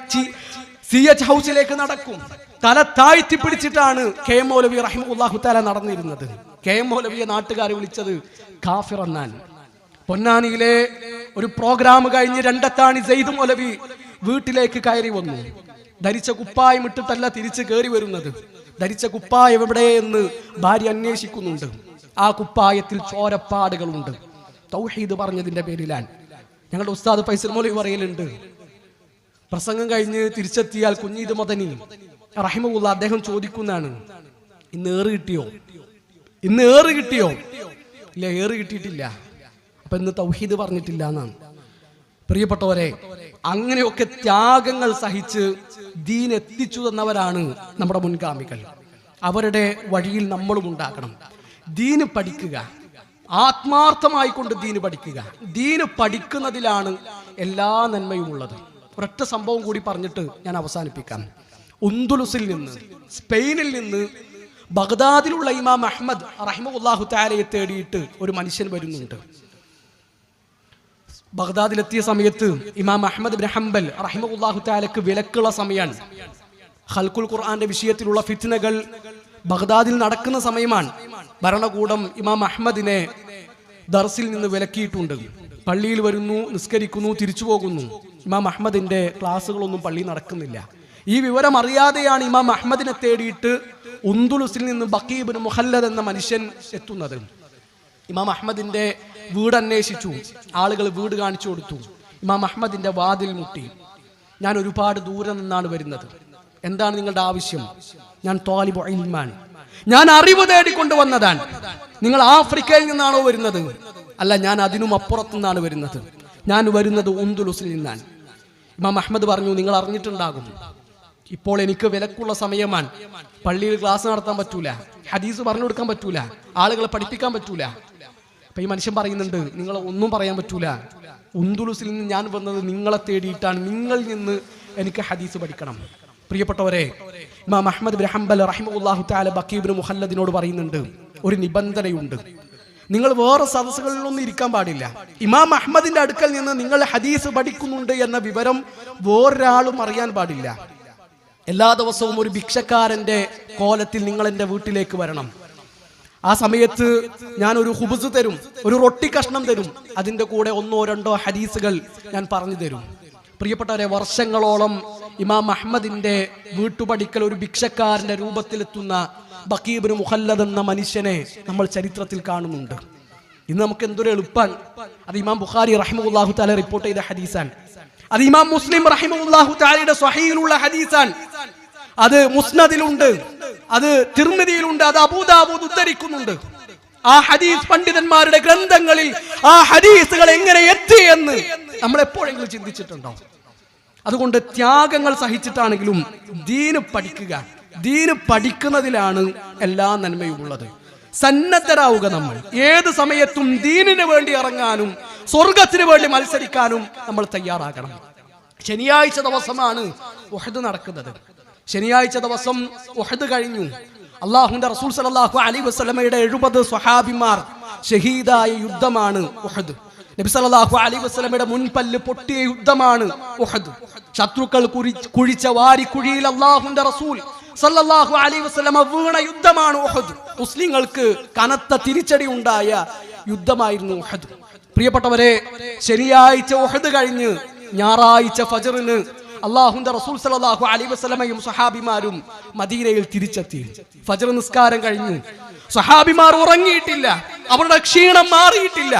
CH ഹൗസിലേക്ക് നടക്കും. തല താഴ്ത്തി പിടിച്ചിട്ടാണ് കെ.എം. മൗലവി റഹിമഹുല്ലാഹു തആല നടന്നിരുന്നത്. കെ.എം. മൗലവിയെ നാട്ടുകാരെ വിളിച്ചത് കാഫിർ എന്നാൻ. പൊന്നാനിയിലെ ഒരു പ്രോഗ്രാം കഴിഞ്ഞ് രണ്ടത്താണി സെയ്ദ് മൗലവി വീട്ടിലേക്ക് കയറി വന്നു. ധരിച്ച കുപ്പായം ഇട്ടിട്ടല്ല തിരിച്ചു കയറി വരുന്നത്. ധരിച്ച കുപ്പായം എവിടെയെന്ന് ഭാര്യ അന്വേഷിക്കുന്നുണ്ട്. ആ കുപ്പായത്തിൽ ചോരപ്പാടുകളുണ്ട്. തൗഹീദ് പറഞ്ഞതിന്റെ പേരിലാണ്. ഞങ്ങളുടെ ഉസ്താദ് ഫൈസൽ മൗലവി പറയലുണ്ട്, പ്രസംഗം കഴിഞ്ഞ് തിരിച്ചെത്തിയാൽ കുഞ്ഞീദ് മദനി റഹിമഹുല്ലാ അദ്ദേഹം ചോദിക്കുന്നതാണ്, ഇന്ന് ഏറ് കിട്ടിയോ? ഇന്ന് ഏറ് കിട്ടിയോ? ഇല്ല, ഏറ് കിട്ടിയിട്ടില്ല. അപ്പൊ ഇന്ന് തൗഹീദ് പറഞ്ഞിട്ടില്ല എന്നാണ്. പ്രിയപ്പെട്ടവരെ, അങ്ങനെയൊക്കെ ത്യാഗങ്ങൾ സഹിച്ച് ദീൻ എത്തിച്ചു തന്നവരാണ് നമ്മുടെ മുൻഗാമികൾ. അവരുടെ വഴിയിൽ നമ്മളും ഉണ്ടാകണം. ദീന് പഠിക്കുക, ആത്മാർത്ഥമായിക്കൊണ്ട് ദീന് പഠിക്കുക. ദീന് പഠിക്കുന്നതിലാണ് എല്ലാ നന്മയും ഉള്ളത്. ഒരൊറ്റ സംഭവം കൂടി പറഞ്ഞിട്ട് ഞാൻ അവസാനിപ്പിക്കാം. ഉന്ദുലുസിൽ നിന്ന്, സ്പെയിനിൽ നിന്ന് ബഗ്ദാദിലുള്ള ഇമാം അഹ്മദ് റഹിമഹുല്ലാഹു തആലയെ തേടിയിട്ട് ഒരു മനുഷ്യൻ വരുന്നുണ്ട്. ബഗ്ദാദിലെത്തിയ സമയത്ത് ഇമാം അഹ്മദ് ഇബ്നു ഹംബൽ റഹിമഹുല്ലാഹു തആലക്ക് വിലക്കുള്ള സമയമാണ്. ഖൽഖുൽ ഖുർആന്റെ വിഷയത്തിലുള്ള ഫിത്നകൾ ബഗ്ദാദിൽ നടക്കുന്ന സമയമാണ്. ഭരണകൂടം ഇമാം അഹ്മദിനെ ദർസിൽ നിന്ന് വിലക്കിയിട്ടുണ്ട്. പള്ളിയിൽ വരുന്നു, നിസ്കരിക്കുന്നു, തിരിച്ചു പോകുന്നു. ഇമാം അഹ്മദിന്റെ ക്ലാസ്സുകളൊന്നും പള്ളിയിൽ നടക്കുന്നില്ല. ഈ വിവരം അറിയാതെയാണ് ഇമാം അഹ്മദിനെ തേടിയിട്ട് ഉന്ദുലുസിൽ നിന്ന് ബഖീ ഇബ്നു മുഖല്ലദ് എന്ന മനുഷ്യൻ എത്തുന്നത്. ഇമാം അഹ്മദിന്റെ വീട് അന്വേഷിച്ചു. ആളുകൾ വീട് കാണിച്ചു കൊടുത്തു. ഇമാം അഹ്മദിന്റെ വാതിൽ മുട്ടി. ഞാൻ ഒരുപാട് ദൂരെ നിന്നാണ് വരുന്നത്. എന്താണ് നിങ്ങളുടെ ആവശ്യം? ഞാൻ ത്വാലിബു ഇൽമാണ്, ഞാൻ അറിവ് തേടിക്കൊണ്ടുവന്നതാണ്. നിങ്ങൾ ആഫ്രിക്കയിൽ നിന്നാണോ വരുന്നത്? അല്ല, ഞാൻ അതിനും അപ്പുറത്തു നിന്നാണ് വരുന്നത്. ഞാൻ വരുന്നത് ഉന്ദുലുസിൽ നിന്നാണ്. ഇമാം അഹ്മദ് പറഞ്ഞു, നിങ്ങൾ അറിഞ്ഞിട്ടുണ്ടാകും, ഇപ്പോൾ എനിക്ക് വിലക്കുള്ള സമയമാണ്. പള്ളിയിൽ ക്ലാസ് നടത്താൻ പറ്റൂല, ഹദീസ് പറഞ്ഞു കൊടുക്കാൻ പറ്റൂല, ആളുകളെ പഠിപ്പിക്കാൻ പറ്റൂല. അപ്പൊ ഈ മനുഷ്യൻ പറയുന്നുണ്ട്, നിങ്ങളെ ഒന്നും പറയാൻ പറ്റൂല. ഉന്ദുലുസിൽ നിന്ന് ഞാൻ വന്നത് നിങ്ങളെ തേടിയിട്ടാണ്. നിങ്ങളിൽ നിന്ന് എനിക്ക് ഹദീസ് പഠിക്കണം. പ്രിയപ്പെട്ടവരെ, ഇമാം അഹ്മദ് ഇബ്നു ഹംബൽ റഹിമഹുല്ലാഹു തആല ബഖീ ഇബ്നു മുഖല്ലദിനോട് പറയുന്നുണ്ട്, ഒരു നിബന്ധനയുണ്ട്. നിങ്ങൾ വേറെ സദസ്സുകളിലൊന്നും ഇരിക്കാൻ പാടില്ല. ഇമാം അഹ്മദിന്റെ അടുക്കൽ നിന്ന് നിങ്ങൾ ഹദീസ് പഠിക്കുന്നുണ്ട് എന്ന വിവരം വേറൊരാളും അറിയാൻ പാടില്ല. എല്ലാ ദിവസവും ഒരു ഭിക്ഷക്കാരന്റെ കോലത്തിൽ നിങ്ങൾ എൻ്റെ വീട്ടിലേക്ക് വരണം. ആ സമയത്ത് ഞാൻ ഒരു ഹുബ്സ് തരും, ഒരു റൊട്ടി കഷ്ണം തരും. അതിൻ്റെ കൂടെ 1 or 2 ഹദീസുകൾ ഞാൻ പറഞ്ഞു തരും. പ്രിയപ്പെട്ടവരെ, വർഷങ്ങളോളം ഇമാം അഹ്മദിന്റെ വീട്ടുപടിക്കൽ ഒരു ഭിക്ഷക്കാരന്റെ രൂപത്തിലെത്തുന്ന ബഖീ ഇബ്നു മുഖല്ലദ് എന്ന മനുഷ്യനെ നമ്മൾ ചരിത്രത്തിൽ കാണുന്നുണ്ട്. ഇന്ന് നമുക്ക് എന്തൊരു എളുപ്പാൻ. അത് ഇമാം ബുഖാരി റഹിമഹുല്ലാഹു തആല റിപ്പോർട്ട് ചെയ്ത ഹദീസാണ്. അത് ഇമാം മുസ്ലിം റഹിമഹുല്ലാഹു തആലയുടെ സ്വഹീഹിലുള്ള ഹദീസാണ്. അത് മുസ്നദിലുണ്ട്, അത് തിർമിദിയിലുണ്ട്, അത് അബൂദാവൂദ് ഉദ്ധരിക്കുന്നുണ്ട്. ആ ഹദീസ് പണ്ഡിതന്മാരുടെ ഗ്രന്ഥങ്ങളിൽ ആ ഹദീസുകൾ എങ്ങനെ എത്തി എന്ന് നമ്മൾ എപ്പോഴെങ്കിലും ചിന്തിച്ചിട്ടുണ്ടോ? അതുകൊണ്ട് ത്യാഗങ്ങൾ സഹിച്ചിട്ടാണെങ്കിലും ദീന് പഠിക്കുക. ദീന് പഠിക്കുന്നതിലാണ് എല്ലാ നന്മയും ഉള്ളത്. സന്നദ്ധരാവുക. നമ്മൾ ഏത് സമയത്തും ദീനിന് വേണ്ടി ഇറങ്ങാനും സ്വർഗത്തിന് വേണ്ടി മത്സരിക്കാനും നമ്മൾ തയ്യാറാകണം. ശനിയാഴ്ച ദിവസമാണ് ഉഹദ് നടക്കുന്നത്. ശനിയാഴ്ച ദിവസം ഉഹദ് കഴിഞ്ഞു. അല്ലാഹുവിന്റെ റസൂൽ സല്ലല്ലാഹു അലൈഹി വസല്ലമയുടെ 70 സ്വഹാബിമാർ ഷഹീദായ യുദ്ധമാണ് ഉഹദ്. നബി സല്ലല്ലാഹു അലൈഹി വസല്ലമയുടെ മുൻപല്ല് പൊട്ടിയ യുദ്ധമാണ് ഉഹദ്. ശത്രുക്കൾ കുഴിച്ച വാരിക്കുഴിയിൽ അല്ലാഹുവിന്റെ റസൂൽ സല്ലല്ലാഹു അലൈഹി വസല്ലമ വീണ യുദ്ധമാണ് ഉഹദ്. മുസ്ലിങ്ങൾക്ക് കനത്ത തിരിച്ചടി ഉണ്ടായ യുദ്ധമായിരുന്നു ഉഹദ്. പ്രിയപ്പെട്ടവരെ, ശനിയാഴ്ച ഉഹദ് കഴിഞ്ഞ് ഞായറാഴ്ച ഫജ്റിന് അല്ലാഹുവിന്റെ റസൂൽ സല്ലല്ലാഹു അലൈഹി വസല്ലമയും സ്വഹാബിമാരും മദീനയിൽ തിരിച്ചെത്തി. ഫജ്ർ നിസ്കാരം കഴിഞ്ഞു. സ്വഹാബിമാർ ഉറങ്ങിയിട്ടില്ല, അവരുടെ ക്ഷീണം മാറിയിട്ടില്ല,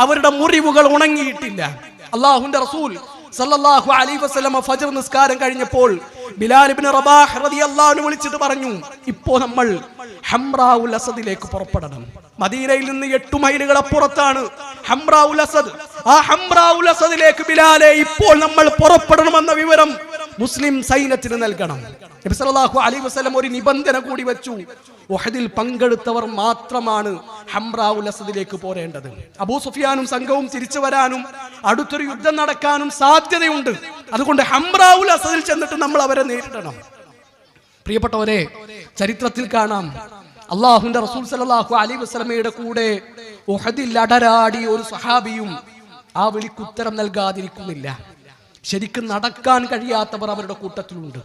അവരുടെ മുറിവുകൾ ഉണങ്ങിയിട്ടില്ല. അല്ലാഹുവിന്റെ റസൂൽ സല്ലല്ലാഹു അലൈഹി വസല്ലമ ഫജ്ർ നിസ്കാരം കഴിഞ്ഞപ്പോൾ ബിലാൽ ഇബ്നു റബാഹ് റളിയല്ലാഹു അൻഹു വിളിച്ചിട്ട് പറഞ്ഞു, ഇപ്പോൾ നമ്മൾ ഹംറാഉൽ അസദിലേക്ക് പുറപ്പെടണം. മദീനയിൽ നിന്ന് 8 മൈലുകൾ അപ്പുറത്താണ് ഹംറാഉൽ അസദ്. ആ ഹംറാഉൽ അസദിലേക്ക് ബിലാലെ ഇപ്പോൾ നമ്മൾ പുറപ്പെടണമെന്ന വിവരം മുസ്ലിം സൈന്യത്തിന് നൽകണം. നബി സല്ലല്ലാഹു അലൈഹി വസല്ലം ഒരു നിബന്ധന കൂടി വെച്ചു. ഉഹദിൽ പങ്കെടുത്തവർ മാത്രമാണ് ഹംറാഉൽ അസദിലേക്ക് പോരേണ്ടത്. അബൂ സുഫിയാനും സംഘവും തിരിച്ചു വരാനും അടുത്തൊരു യുദ്ധം നടക്കാനും സാധ്യതയുണ്ട്. അതുകൊണ്ട് ഹംറാഉൽ അസദിൽ ചെന്നിട്ട് നമ്മൾ അവരെ നേരിടണം. പ്രിയപ്പെട്ടവരെ, ചരിത്രത്തിൽ കാണാം, അള്ളാഹുവിന്റെ റസൂൽ സല്ലല്ലാഹു അലൈഹി വസല്ലമയുടെ കൂടെ ഉഹദിൽ അടരാടി ഒരു സഹാബിയും ആ വിളിക്ക് ഉത്തരം നൽകാതിരിക്കുന്നില്ല. ശരിക്കും നടക്കാൻ കഴിയാത്തവർ അവരുടെ കൂട്ടത്തിലുണ്ട്.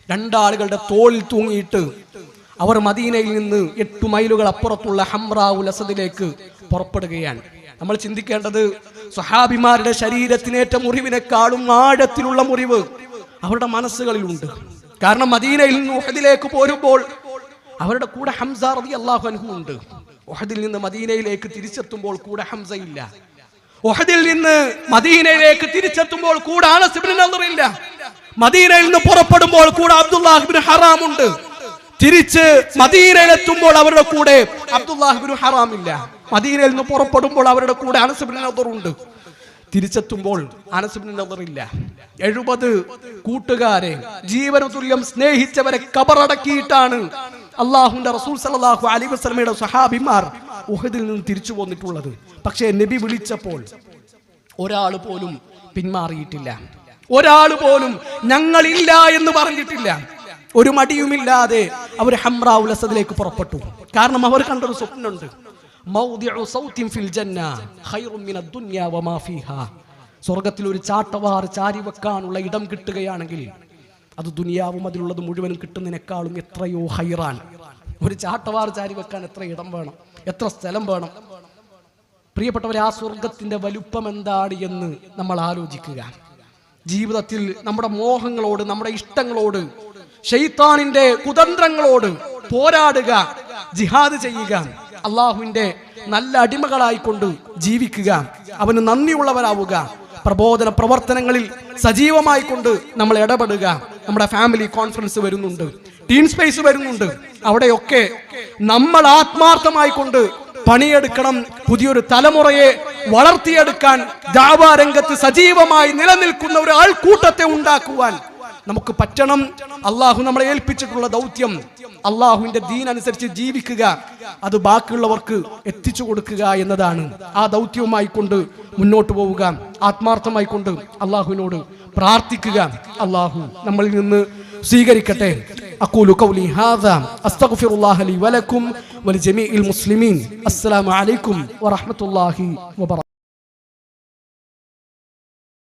രണ്ടാളുകളുടെ തോളിൽ തൂങ്ങിയിട്ട് അവർ മദീനയിൽ നിന്ന് 8 മൈലുകൾ അപ്പുറത്തുള്ള ഹംറാഉൽ അസദിലേക്ക് പുറപ്പെടുകയാണ്. നമ്മൾ ചിന്തിക്കേണ്ടത്, സ്വഹാബിമാരുടെ ശരീരത്തിനേറ്റ മുറിവിനേക്കാളും ആഴത്തിലുള്ള മുറിവ് അവരുടെ മനസ്സുകളിലുണ്ട്. കാരണം മദീനയിൽ നിന്ന് ഉഹദിലേക്ക് പോരുമ്പോൾ അവരുടെ കൂടെ ഹംസ റളിയല്ലാഹു അൻഹു ഉണ്ട്. ഉഹദിൽ നിന്ന് മദീനയിലേക്ക് തിരിച്ചെത്തുമ്പോൾ കൂടെ ഹംസ ഇല്ല. ഉഹദിൽ നിന്ന് മദീനയിലേക്ക് തിരിച്ചെത്തുമ്പോൾ കൂടെ അനസ് ഇബ്നു നളർ ഇല്ല. മദീനയിൽ നിന്ന് പുറപ്പെടുമ്പോൾ കൂടെ അബ്ദുല്ലാഹ് ഇബ്നു ഹറാം ഉണ്ട്. തിരിച്ച് മദീനയിലെത്തുമ്പോൾ അവരുടെ കൂടെ അബ്ദുല്ലാഹ് ഇബ്നു ഹറാം ഇല്ല. മദീനയിൽ നിന്ന് പുറപ്പെടുമ്പോൾ അവരുടെ കൂടെ അനസ് ഇബ്നു നളർ ഉണ്ട്. തിരിച്ചെത്തുമ്പോൾ അനസ് ഇബ്നു നളർ ഇല്ല. 70 കൂട്ടുകാരെ, ജീവന തുല്യം സ്നേഹിച്ചവരെ കബറടക്കിയിട്ടാണ് അള്ളാഹുവിന്റെ റസൂൽ സല്ലല്ലാഹു അലൈഹി വസല്ലമയുടെ സ്വഹാബിമാർ ഉഹദിൽ നിന്ന് തിരിച്ചു പോന്നിട്ടുള്ളത്. പക്ഷേ നബി വിളിച്ചപ്പോൾ ഒരാൾ പോലും പിന്മാറിയിട്ടില്ല. ഒരാൾ പോലും ഞങ്ങളില്ല എന്ന് പറഞ്ഞിട്ടില്ല. ഒരു മടിയുമില്ലാതെ അവർ ഹംറാഉൽ അസദിലേക്ക് പുറപ്പെട്ടു. കാരണം അവർ കണ്ടൊരു സ്വപ്നമുണ്ട്. മൗദിഉ സൗത്തിൻ ഫിൽ ജന്ന ഖൈറുൻ മിനദ് ദുനിയ വമാ ഫീഹാ. സ്വർഗ്ഗത്തിൽ ഒരു ചാട്ടവാർ ചാരി വെക്കാനുള്ള ഇടം കിട്ടുകയാണെങ്കിൽ അത് ദുനിയാവും അതിലുള്ളത് മുഴുവനും കിട്ടുന്നതിനേക്കാളും എത്രയോ ഹൈറാൻ. ഒരു ചാട്ടവാർ ചാരി വെക്കാൻ എത്ര ഇടം വേണം, എത്ര സ്ഥലം വേണം? പ്രിയപ്പെട്ടവരെ, ആ സ്വർഗത്തിന്റെ വലുപ്പം എന്താണ് എന്ന് നമ്മൾ ആലോചിക്കുക. ജീവിതത്തിൽ നമ്മുടെ മോഹങ്ങളോട്, നമ്മുടെ ഇഷ്ടങ്ങളോട്, ശൈത്താനിന്റെ കുതന്ത്രങ്ങളോട് പോരാടുക, ജിഹാദ് ചെയ്യുക, അള്ളാഹുവിന്റെ നല്ല അടിമകളായിക്കൊണ്ട് ജീവിക്കുക, അവന് നന്ദിയുള്ളവരാവുക, പ്രബോധന പ്രവർത്തനങ്ങളിൽ സജീവമായി കൊണ്ട് നമ്മൾ ഇടപെടുക. നമ്മുടെ ഫാമിലി കോൺഫറൻസ് വരുന്നുണ്ട്, ടീം സ്പേസ് വരുന്നുണ്ട്. അവിടെയൊക്കെ നമ്മൾ ആത്മാർത്ഥമായി കൊണ്ട് പണിയെടുക്കണം. പുതിയൊരു തലമുറയെ വളർത്തിയെടുക്കാൻ, ദഅവാ രംഗത്ത് സജീവമായി നിലനിൽക്കുന്ന ഒരു ആൾക്കൂട്ടത്തെ ഉണ്ടാക്കുവാൻ നമുക്ക് പറ്റണം. അള്ളാഹു നമ്മളെ ഏൽപ്പിച്ചിട്ടുള്ള ദൗത്യം അള്ളാഹുവിന്റെ ദീൻ അനുസരിച്ച് ജീവിക്കുക, അത് ബാക്കിയുള്ളവർക്ക് എത്തിച്ചു കൊടുക്കുക എന്നതാണ്. ആ ദൗത്യവുമായി കൊണ്ട് മുന്നോട്ട് പോവുക, ആത്മാർത്ഥമായി കൊണ്ട് അള്ളാഹുവിനോട് പ്രാർത്ഥിക്കുക. അള്ളാഹു നമ്മളിൽ നിന്ന് സ്വീകരിക്കട്ടെ. അഖൂലു ഖൗലി ഹാദാ അസ്തഗ്ഫിറുല്ലാഹ ലി വലക്കും വലിജമീഇൽ മുസ്ലിമീൻ. അസ്സലാമു അലൈക്കും വറഹ്മത്തുള്ളാഹി വബറകാതുഹു.